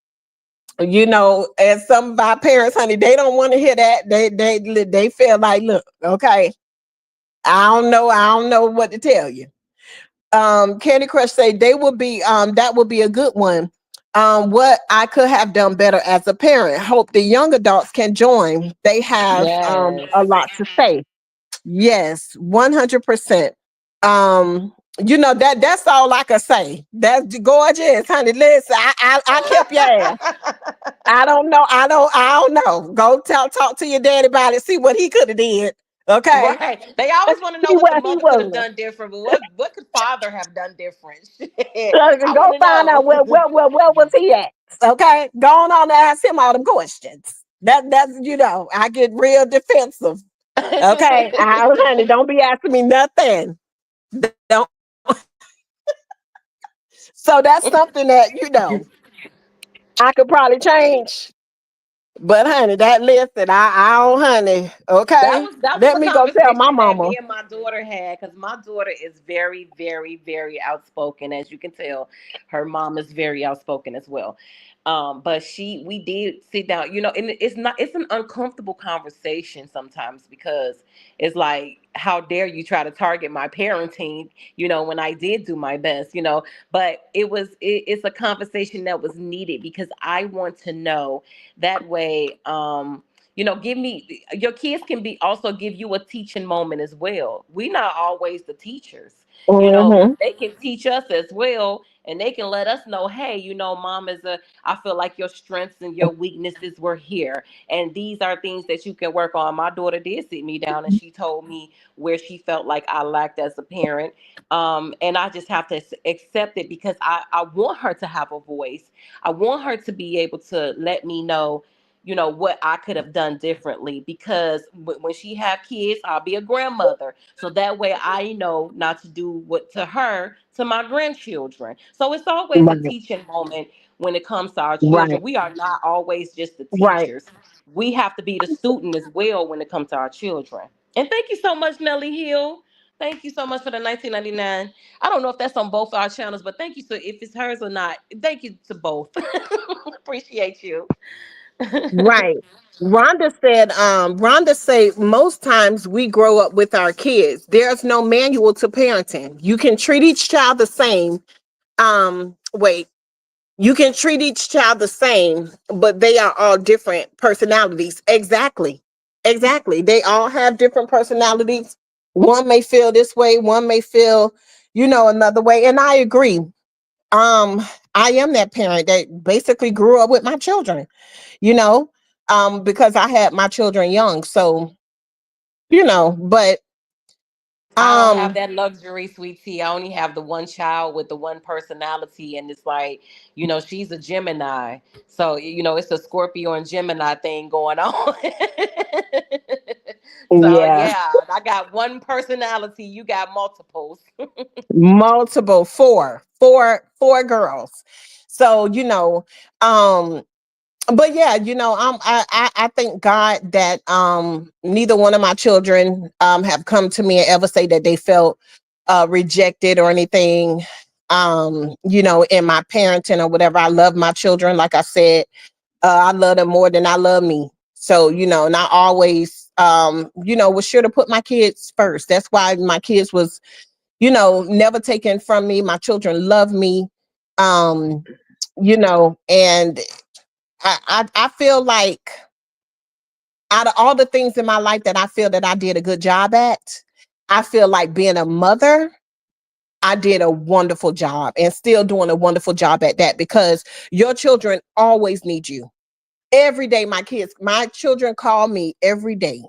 As some of our parents, honey, they don't want to hear that. They feel like, look, okay, I don't know what to tell you. Candy Crush say they would be that would be a good one. What I could have done better as a parent. Hope the young adults can join. They have a Yes. lot to say. Yes, 100%. That's all I can say. That's gorgeous, honey. Listen, I kept your ass. I don't know. Go talk to your daddy about it. See what he could have did. Okay. Right. They always want to know See what the what he mother could have was. done different, but what could father have done different? Shit. I want Go to find out know. where was he at. Okay. Go on and ask him all them questions. That's I get real defensive. Okay. Honey, don't be asking me nothing. Don't. So that's something that I could probably change. But honey, that listen, I don't, honey. Okay, That was let a me go tell my conversation that mama. me and my daughter had because my daughter is very, very, very outspoken. As you can tell, her mom is very outspoken as well. But we did sit down, and it's an uncomfortable conversation sometimes because it's like, how dare you try to target my parenting, when I did do my best, but it's a conversation that was needed because I want to know that way. Give me your kids can be also give you a teaching moment as well. We're not always the teachers, Hmm. they can teach us as well, and they can let us know, hey, mom I feel like your strengths and your weaknesses were here, and these are things that you can work on. My daughter did sit me down and she told me where she felt like I lacked as a parent, and I just have to accept it because I want her to have a voice. I want her to be able to let me know, what I could have done differently, because when she have kids, I'll be a grandmother, so that way I know not to do what to her to my grandchildren. So it's always a Right, teaching moment when it comes to our children. right, We are not always just the right, teachers, we have to be the student as well when it comes to our children. And thank you so much, Nellie Hill. Thank you so much for the 1999. I don't know if that's on both our channels, but thank you. So if it's hers or not, thank you to both. Appreciate you. right. Rhonda say most times we grow up with our kids. There's no manual to parenting. You can treat each child the same. Wait, you can treat each child the same, but they are all different personalities. Exactly. Exactly. They all have different personalities. One may feel this way, one may feel, another way. And I agree. Um, I am that parent that basically grew up with my children, you know, because I had my children young. So, but I don't have um, that luxury, sweet tea. I only have the one child with the one personality, and it's like, she's a Gemini, so it's a Scorpio and Gemini thing going on. So yeah, yeah, I got one personality. You got multiples. multiple four girls. So, um, but yeah, I thank God that neither one of my children have come to me and ever say that they felt rejected or anything. In my parenting or whatever. I love my children. Like I said, I love them more than I love me. So, and I always was sure to put my kids first. That's why my kids was, never taken from me. My children love me. Um, and I feel like out of all the things in my life that I feel that I did a good job at, I feel like being a mother, I did a wonderful job and still doing a wonderful job at that because your children always need you. Every day, my children call me every day.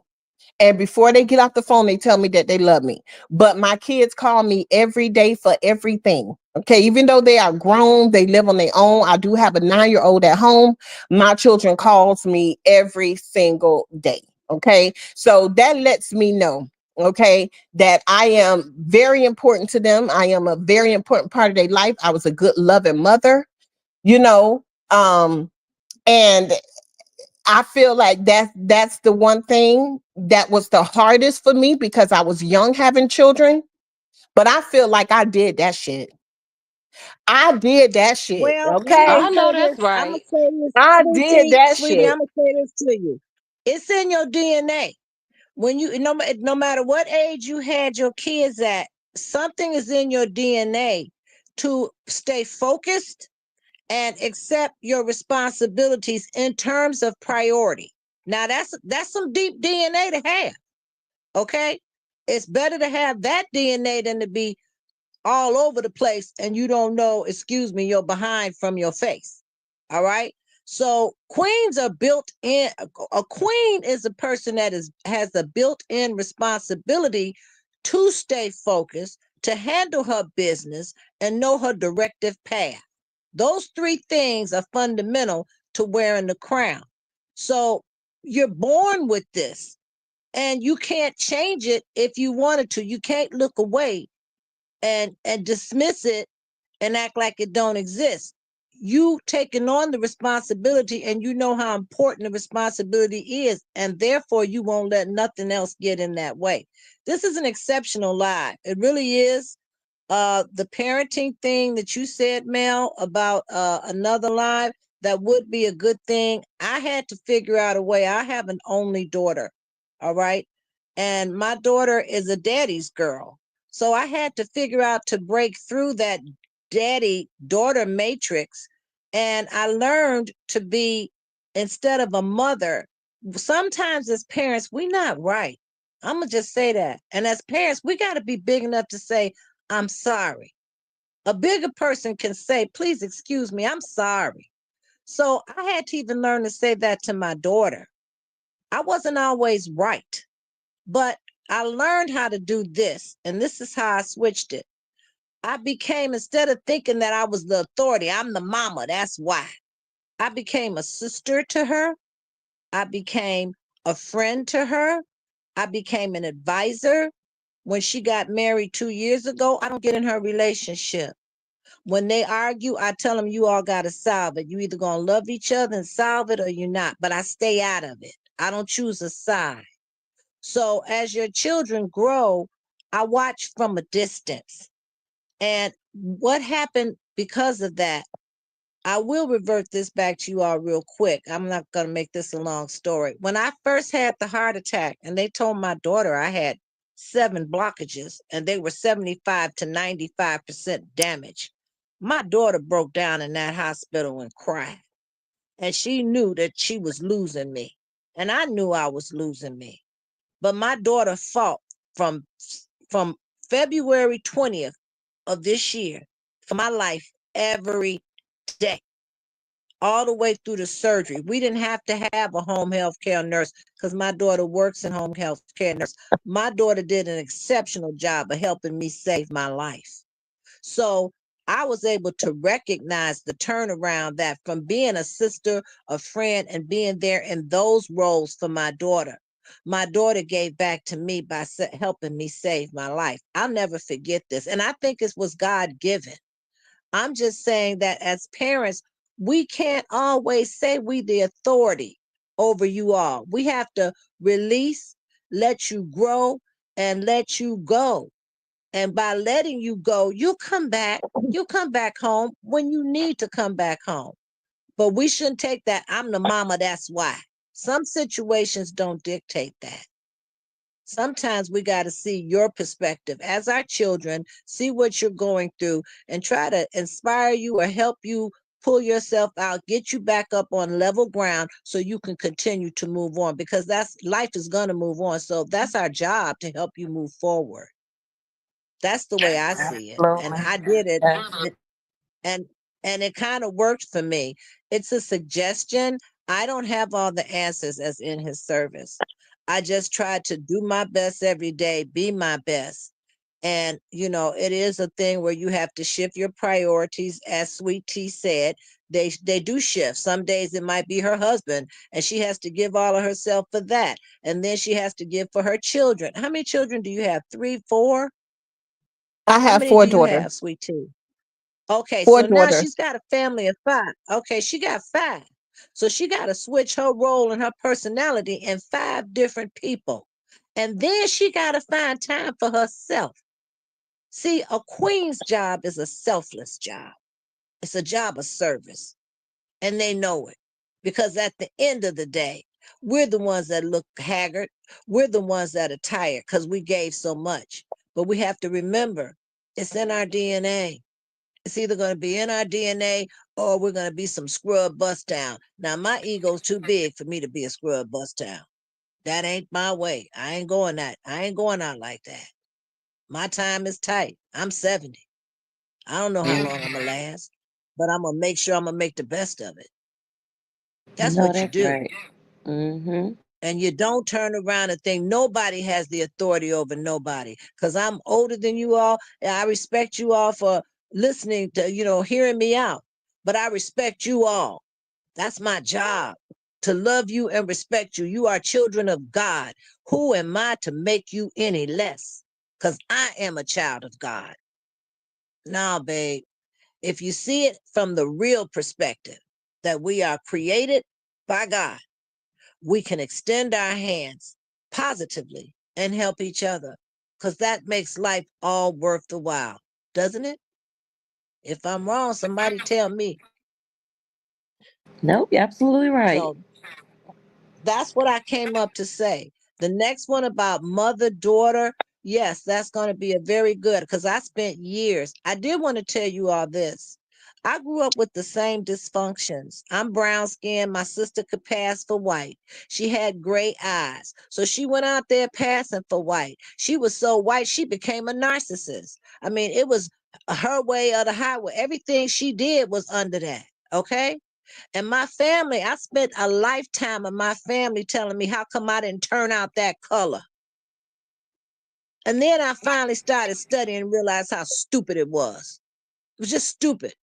And before they get off the phone, they tell me that they love me. But my kids call me every day for everything. Okay. Even though they are grown, they live on their own. I do have a 9-year-old at home. My children calls me every single day. Okay. So that lets me know, okay, that I am very important to them. I am a very important part of their life. I was a good loving mother, you know. And I feel like that's the one thing that was the hardest for me because I was young having children. But I feel like I did that shit. I did that shit. Well, I'm gonna Okay. I say know this. that's I'm gonna right. say this, I did that sweetie. shit. I'm gonna say this to you. It's in your DNA. When you no matter what age you had your kids at, something is in your DNA to stay focused and accept your responsibilities in terms of priority. Now that's some deep DNA to have. Okay, it's better to have that DNA than to be all over the place and you don't know, excuse me, you're behind from your face. All right. So queens are built in. A queen is a person that has a built-in responsibility to stay focused, to handle her business, and know her directive path. Those three things are fundamental to wearing the crown. So you're born with this, and you can't change it if you wanted to. You can't look away and dismiss it and act like it don't exist. You taking on the responsibility and you know how important the responsibility is, and therefore you won't let nothing else get in that way. This is an exceptional life. It really is. The parenting thing that you said, Mel, about another life, that would be a good thing. I had to figure out a way. I have an only daughter, all right, and my daughter is a daddy's girl, so I had to figure out to break through that daddy daughter matrix, and I learned to be, instead of a mother. Sometimes as parents, we not right. I'm gonna just say that. And as parents, we got to be big enough to say, I'm sorry. A bigger person can say, please excuse me, I'm sorry. So I had to even learn to say that to my daughter. I wasn't always right, but I learned how to do this. And this is how I switched it. I became, instead of thinking that I was the authority, I'm the mama, that's why. I became a sister to her. I became a friend to her. I became an advisor. When she got married 2 years ago, I don't get in her relationship. When they argue, I tell them, you all got to solve it. You either going to love each other and solve it or you're not. But I stay out of it. I don't choose a side. So as your children grow, I watch from a distance. And what happened because of that, I will revert this back to you all real quick. I'm not going to make this a long story. When I first had the heart attack and they told my daughter I had 7 blockages and they were 75 to 95% damage, my daughter broke down in that hospital and cried. And she knew that she was losing me. And I knew I was losing me. But my daughter fought from from February 20th of this year for my life every day, all the way through the surgery. We didn't have to have a home health care nurse because my daughter works in home health care nurse. My daughter did an exceptional job of helping me save my life. So I was able to recognize the turnaround, that from being a sister, a friend, and being there in those roles for my daughter gave back to me by helping me save my life. I'll never forget this. And I think it was God given. I'm just saying that as parents, we can't always say we the authority over you all. We have to release, let you grow, and let you go. And by letting you go, you'll come back. You'll come back home when you need to come back home. But we shouldn't take that, I'm the mama, that's why. Some situations don't dictate that. Sometimes we got to see your perspective as our children, see what you're going through, and try to inspire you or help you pull yourself out, get you back up on level ground so you can continue to move on, because that's life is going to move on. So that's our job, to help you move forward. That's the way I see it. And Absolutely. I did it. Yes. And and it kind of worked for me. It's a suggestion. I don't have all the answers as in his service. I just try to do my best every day, be my best. And it is a thing where you have to shift your priorities, as Sweet Tea said. They do shift. Some days it might be her husband, and she has to give all of herself for that. And then she has to give for her children. How many children do you have? Three, four? I How have many four do you daughters. have, Sweet Tea? Okay, Four so now daughters. she's got a family of five. Okay, she got five. So she got to switch her role and her personality in five different people. And then she got to find time for herself. See, a queen's job is a selfless job, it's a job of service. And they know it, because at the end of the day, we're the ones that look haggard. We're the ones that are tired because we gave so much. But we have to remember, it's in our DNA. It's either going to be in our DNA, or we're going to be some scrub bust down. Now, my ego's too big for me to be a scrub bust down. That ain't my way. I ain't going that. I ain't going out like that. My time is tight. I'm 70. I don't know how long I'm going to last, but I'm going to make sure I'm going to make the best of it. That's No, what you that's do. right. Mm-hmm. And you don't turn around and think nobody has the authority over nobody. Because I'm older than you all, and I respect you all for listening to, hearing me out. But I respect you all. That's my job, to love you and respect you. You are children of God. Who am I to make you any less? Because I am a child of God. Nah, babe. If you see it from the real perspective, that we are created by God, we can extend our hands positively and help each other, because that makes life all worth the while, doesn't it? If I'm wrong, somebody tell me. Nope, you're absolutely right. So that's what I came up to say. The next one about mother daughter, yes, that's going to be a very good, because I spent years. I did want to tell you all this. I grew up with the same dysfunctions. I'm brown skinned. My sister could pass for white. She had gray eyes. So she went out there passing for white. She was so white, she became a narcissist. I mean, it was her way or the highway. Everything she did was under that. Okay. And my family, I spent a lifetime of my family telling me how come I didn't turn out that color. And then I finally started studying and realized how stupid it was. It was just stupid.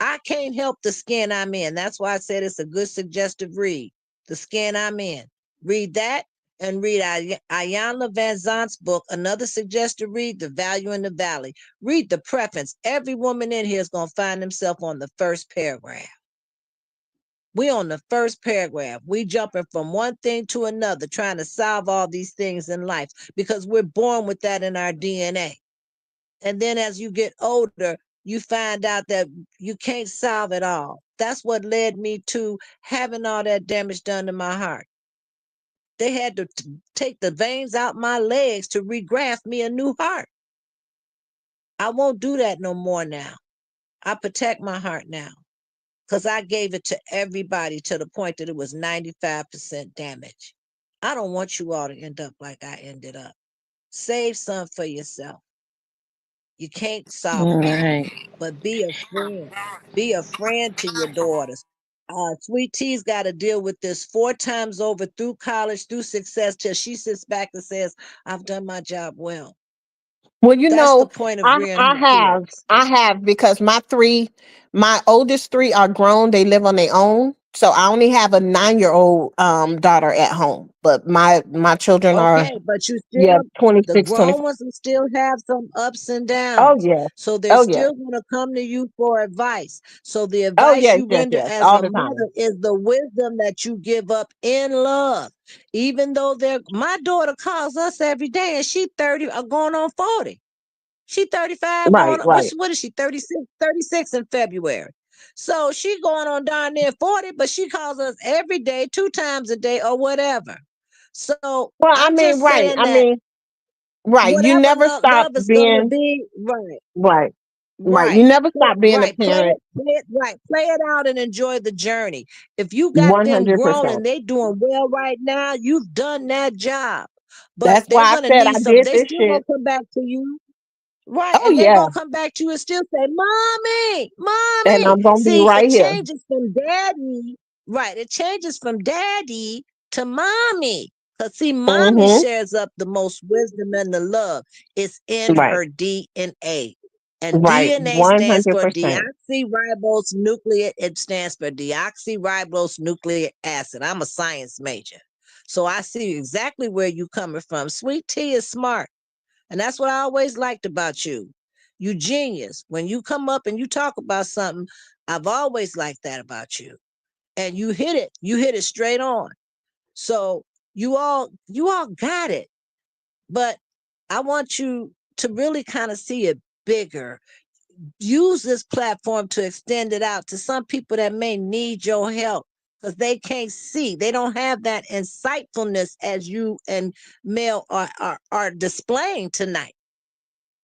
I can't help the skin I'm in. That's why I said it's a good suggestive read. The Skin I'm In. Read that, and read Ayanna Van Zant's book, another suggested read, The Value in the Valley. Read the preface. Every woman in here is going to find themselves on the first paragraph. We on the first paragraph. We jumping from one thing to another, trying to solve all these things in life, because we're born with that in our DNA. And then as you get older, you find out that you can't solve it all. That's what led me to having all that damage done to my heart. They had to take the veins out my legs to regraft me a new heart. I won't do that no more now. I protect my heart now, because I gave it to everybody to the point that it was 95% damage. I don't want you all to end up like I ended up. Save some for yourself. You can't solve All them all, right. but be a friend. Be a friend to your daughters. Sweet Tea's got to deal with this 4 times over, through college, through success, till she sits back and says, I've done my job well. Well, That's the point of I rearing I her have kids. I have because my oldest three are grown. They live on their own. So I only have a 9-year old daughter at home. But my children are, Okay, but you yeah, still, the 26, grown 25. ones will still have some ups and Oh downs. yeah. So they're Oh yeah. still going to come to you for advice. So the Oh advice yes, you yes, render yes. as All a the time. mother is the wisdom that you give up in love. Even though my daughter calls us every day, and she 30 or going on 40. She 35 Right, going, right. what is she, 36 in February. So she going on down there 40, but she calls us every day, 2 times a day or whatever. So Well, I I'm mean, just right. saying I that mean, right. You whatever never stop love is going to being be, right. right. Right. You Right. never stop being a Right. parent. Play it right. Play it out and enjoy the journey. If you got them grown 100%. and they doing well right now, you've done that job. But That's they're why I gonna said I need some. did They this still shit. gonna come back to you. Right. Oh And they're yeah. gonna come back to you and still say, Mommy, And Mommy. I'm gonna be See, right it here. changes from daddy. Right. It changes from daddy to mommy. Because see, mommy Mm-hmm. shares up the most wisdom and the love. It's in Right. her DNA. And Right. DNA stands for 100%. deoxyribose nucleic. It stands for deoxyribose nucleic acid. I'm a science major. So I see exactly where you're coming from. Sweet Tea is smart. And that's what I always liked about you. You genius. When you come up and you talk about something, I've always liked that about you. And you hit it. You hit it straight on. So you all got it. But I want you to really kind of see it bigger. Use this platform to extend it out to some people that may need your help because they can't see. They don't have that insightfulness as you and Mel are displaying tonight.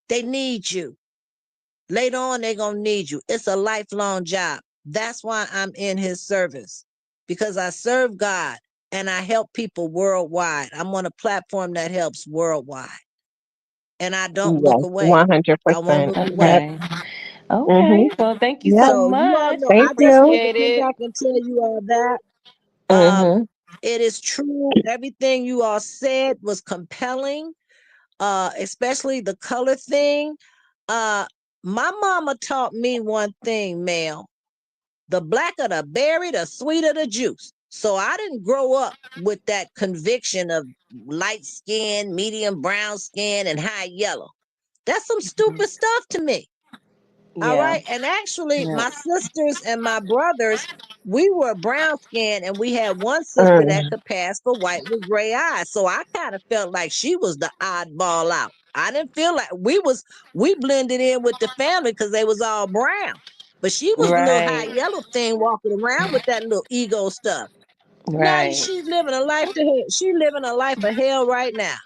They need you. Later on, they're going to need you. It's a lifelong job. That's why I'm in his service because I serve God and I help people worldwide. I'm on a platform that helps worldwide and I don't look Yes. away. I won't 100%. look away. Yep. Okay. Mm-hmm. Okay. Well, thank you Yep. so So you all much. know, We Thank I just wanted you. to appreciate come it. back and tell you all that. Um, Mm-hmm. it is true. Everything you all said was compelling, especially the color thing. Uh, my mama taught me one thing, Mel. The blacker the berry, the sweeter the juice. So I didn't grow up with that conviction of light skin, medium brown skin, and high yellow. That's some stupid stuff to me. All Yeah. right. And actually, Yeah. my sisters and my brothers, we were brown skinned and we had one sister that Mm. could pass for white with gray eyes. So I kind of felt like she was the oddball out. I didn't feel like we blended in with the family because they was all brown. But she was the little high Right. yellow thing walking around with that little ego stuff. Now Right. she's living a life to hell. She's living a life of hell right now.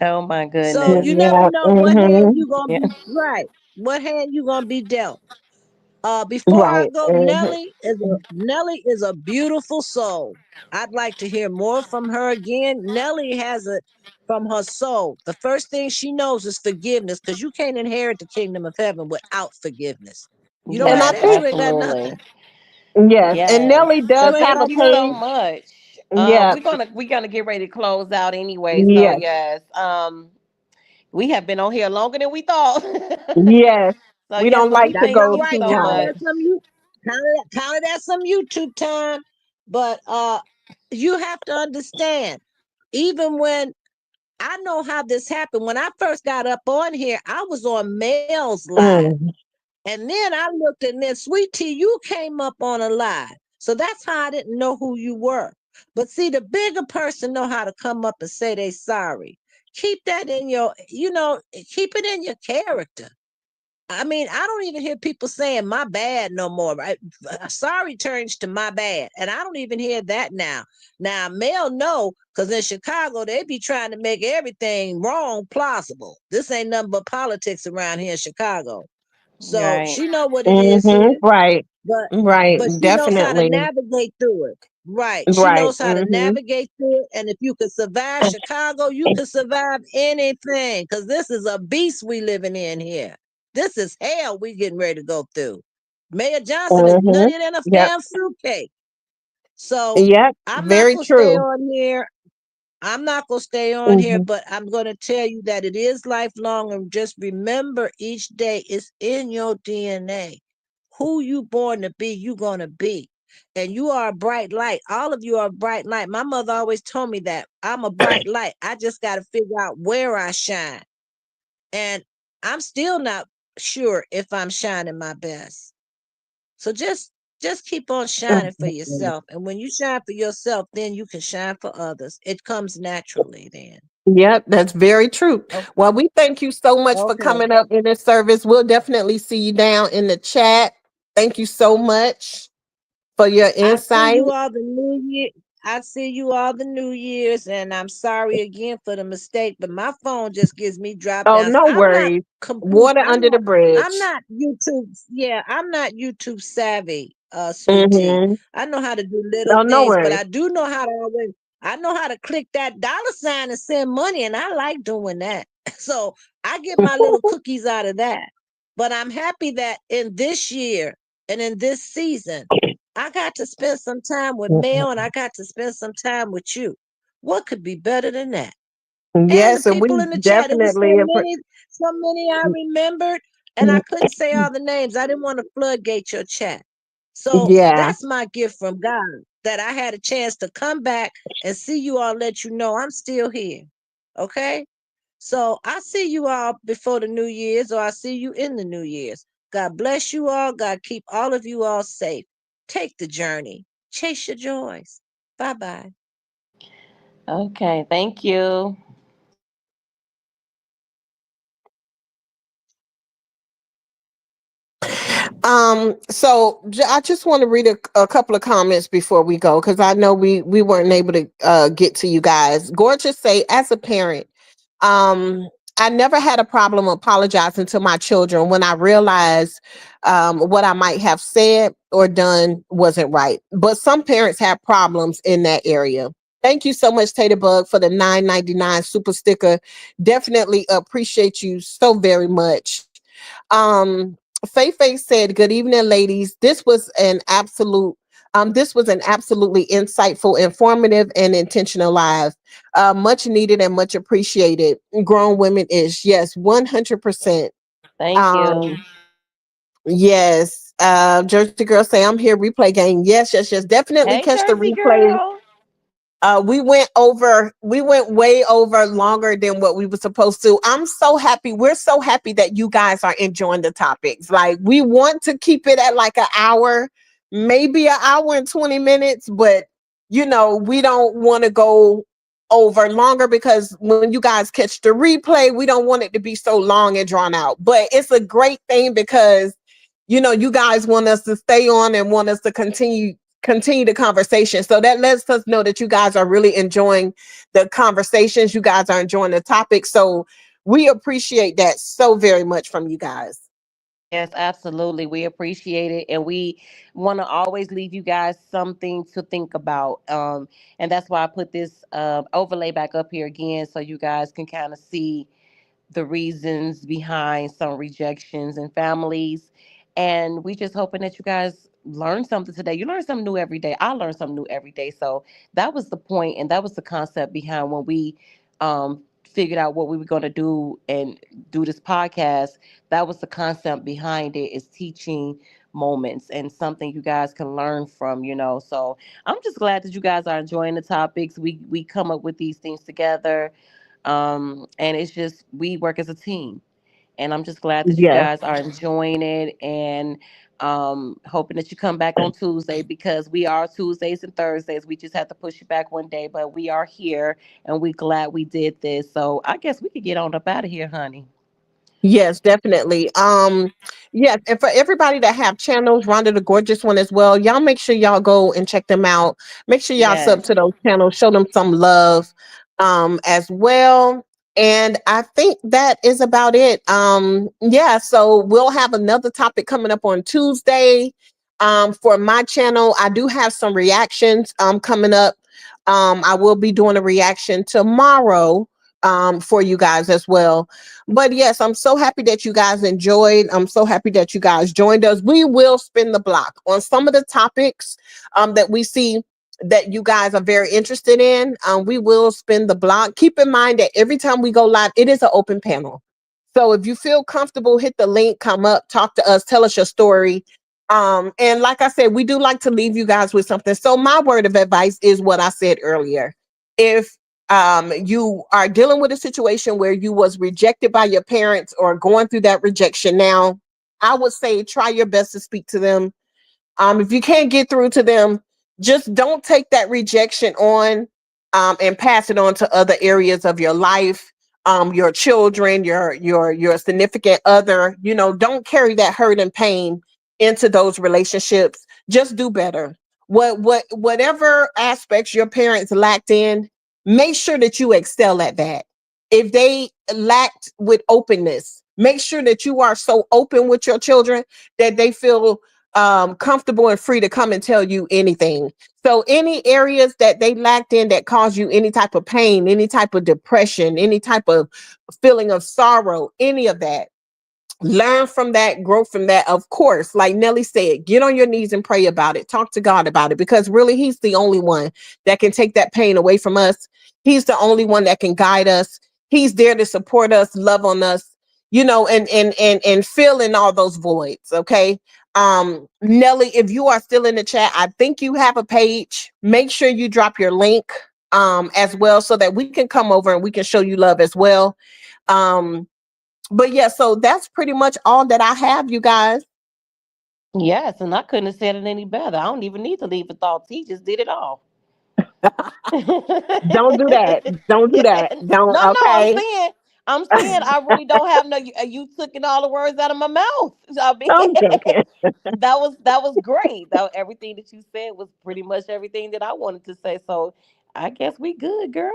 Oh my So you goodness. never Yeah. know what hand Mm-hmm. you gonna Yeah. be right. What hand you gonna be dealt. Before I Right. go, Mm-hmm. Nellie is a beautiful soul. I'd like to hear more from her again. Nellie has it from her soul. The first thing she knows is forgiveness, because you can't inherit the kingdom of heaven without forgiveness. You don't And have I Yes, that, think you ain't got nothing. absolutely. yes. And Yes. Nelly Well, does You ain't have thank a got you so page. nothing. much. Yeah. We're gonna get ready to close out anyway. So Yes. yes. We have been on here longer than we thought. Yes. So We yes, don't but we like to That's thank all go you right. too so Count long. it much. as some you count it as some YouTube time. But you have to understand, even when I know how this happened. When I first got up on here, I was on Mel's live. Mm. And then I looked and then Sweet Tea, you came up on a live. So that's how I didn't know who you were. But see, the bigger person know how to come up and say they sorry. Keep that in your, keep it in your character. I mean, I don't even hear people saying my bad no more, right? Sorry turns to my bad. And I don't even hear that now. Now, Mel know, because in Chicago, they be trying to make everything wrong plausible. This ain't nothing but politics around here in Chicago. So Right. she know what it is Mm-hmm. here, Right. but Right. but she knows how to Definitely. navigate through it. Right. She Right. knows how to Mm-hmm. navigate through it. And if you could survive Chicago, you could survive anything. Because this is a beast we living in here. This is hell we getting ready to go through. Mayor Johnson is Mm-hmm. nuttier than a Yep. damn fruitcake. So Yep. I'm not Very gonna stay true. on here. I'm not going to stay on here, Mm-hmm. but I'm going to tell you that it is lifelong. And just remember, each day is in your DNA. Who you born to be, you going to be. And you are a bright light. All of you are a bright light. My mother always told me that I'm a bright light. I just got to figure out where I shine. And I'm still not sure if I'm shining my best. So just keep on shining for Mm-hmm. yourself. And when you shine for yourself, then you can shine for others. It comes naturally then. Yep, that's very true. O- Well, we thank you so much for Okay. coming up in this service. We'll definitely see you down in the chat. Thank you so much for your I see insight. you all the new year. I see you all the New Year's, and I'm sorry again for the mistake, but my phone just gives me drop Oh, downs. no worries. Water under the I'm bridge. not YouTube, yeah, I'm not YouTube savvy, sweet tea. Mm-hmm. I know how to do little No, no things, but worries. I do know how to always, I know how to click that dollar sign and send money, and I like doing that. So I get my little cookies out of that. But I'm happy that in this year and in this season, I got to spend some time with Mel and I got to spend some time with you. What could be better than that? And the Yes, and we people in the chat, it was definitely so many I remembered, and I couldn't say all the names. I didn't want to floodgate your chat. So yeah. that's my gift from God that I had a chance to come back and see you all, let you know I'm still here. Okay? So I see you all before the New Year's, or I see you in the New Year's. God bless you all. God keep all of you all safe. Take the journey. Chase your joys. Bye bye. Okay, thank you. I just want to read a couple of comments before we go, because I know we weren't able to get to you guys. Gorgeous say, as a parent, um, I never had a problem apologizing to my children when I realized what I might have said or done wasn't right. But some parents have problems in that area. Thank you so much, Tater Bug, for the 9.99 super sticker. Definitely appreciate you so very much. Um, Faye said, "Good evening, ladies. This was an absolutely insightful, informative, and intentional live. Much needed and much appreciated. Grown women ish. Yes, 100%. Thank you. Um, yes. Jersey Girl say, I'm here. Replay game. Yes, yes, yes. Definitely Hey, catch the Jersey replay. girl. We went way over longer than what we were supposed to. I'm so happy. We're so happy that you guys are enjoying the topics. Like, we want to keep it at like an hour, maybe an hour and 20 minutes, but we don't want to go over longer, because when you guys catch the replay, we don't want it to be so long and drawn out. But it's a great thing because you guys want us to stay on and want us to continue the conversation. So that lets us know that you guys are really enjoying the conversations. You guys are enjoying the topic. So we appreciate that so very much from you guys. Yes, absolutely. We appreciate it. And we want to always leave you guys something to think about. And that's why I put this overlay back up here again so you guys can kind of see the reasons behind some rejections in families. And we just hoping that you guys learn something today. You learn something new every day. I learn something new every day. So that was the point, and that was the concept behind when we figured out what we were going to do and do this podcast. That was the concept behind it, is teaching moments and something you guys can learn from. So I'm just glad that you guys are enjoying the topics. We come up with these things together, and it's just we work as a team, and I'm just glad that you Yes. guys are enjoying it, and hoping that you come back on Tuesday, because we are Tuesdays and Thursdays. We just have to push it back one day, but we are here, and we glad we did this. So I guess we could get on up out of here, honey. Yes, definitely. Yes, and for everybody that have channels, Rhonda the Gorgeous one as well, y'all make sure y'all go and check them out. Make sure y'all sub Yes. to those channels, show them some love as well. And I think that is about it. Yeah, so we'll have another topic coming up on Tuesday. For my channel, I do have some reactions coming up. I will be doing a reaction tomorrow for you guys as well. But yes, I'm so happy that you guys enjoyed. I'm so happy that you guys joined us. We will spin the block on some of the topics that we see that you guys are very interested in. We will spin the block. Keep in mind that every time we go live, it is an open panel. So if you feel comfortable, hit the link, come up, talk to us, tell us your story. And like I said, we do like to leave you guys with something. So my word of advice is what I said earlier. If you are dealing with a situation where you was rejected by your parents or going through that rejection now, I would say try your best to speak to them. If you can't get through to them, just don't take that rejection on and pass it on to other areas of your life, your children, your significant other. Don't carry that hurt and pain into those relationships. Just do better. Whatever aspects your parents lacked in, make sure that you excel at that. If they lacked with openness, make sure that you are so open with your children that they feel comfortable and free to come and tell you anything. So any areas that they lacked in that caused you any type of pain, any type of depression, any type of feeling of sorrow, any of that, learn from that, grow from that. Of course, like Nelly said, get on your knees and pray about it. Talk to God about it, because really He's the only one that can take that pain away from us. He's the only one that can guide us. He's there to support us, love on us, and fill in all those voids. Okay. Nelly, if you are still in the chat, I think you have a page. Make sure you drop your link as well, so that we can come over and we can show you love as well. Um, but yeah, so that's pretty much all that I have, you guys. Yes, and I couldn't have said it any better. I don't even need to leave a thought. He just did it all. Don't do that. Don't do Yeah. that. Don't. No, no, Okay. I'm saying I really don't have no. You took in all the words out of my mouth. I mean, I'm joking. that was great. Everything that you said was pretty much everything that I wanted to say. So I guess we good, girl.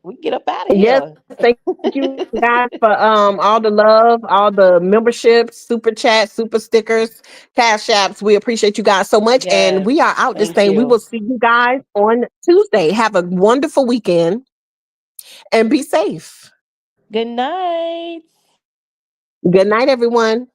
We get up out of Yes, here. thank you guys for all the love, all the memberships, super chats, super stickers, cash apps. We appreciate you guys so much. And we Yes, are out this thank thing. We will you. see you guys on Tuesday. Have a wonderful weekend and be safe. Good night. Good night, everyone.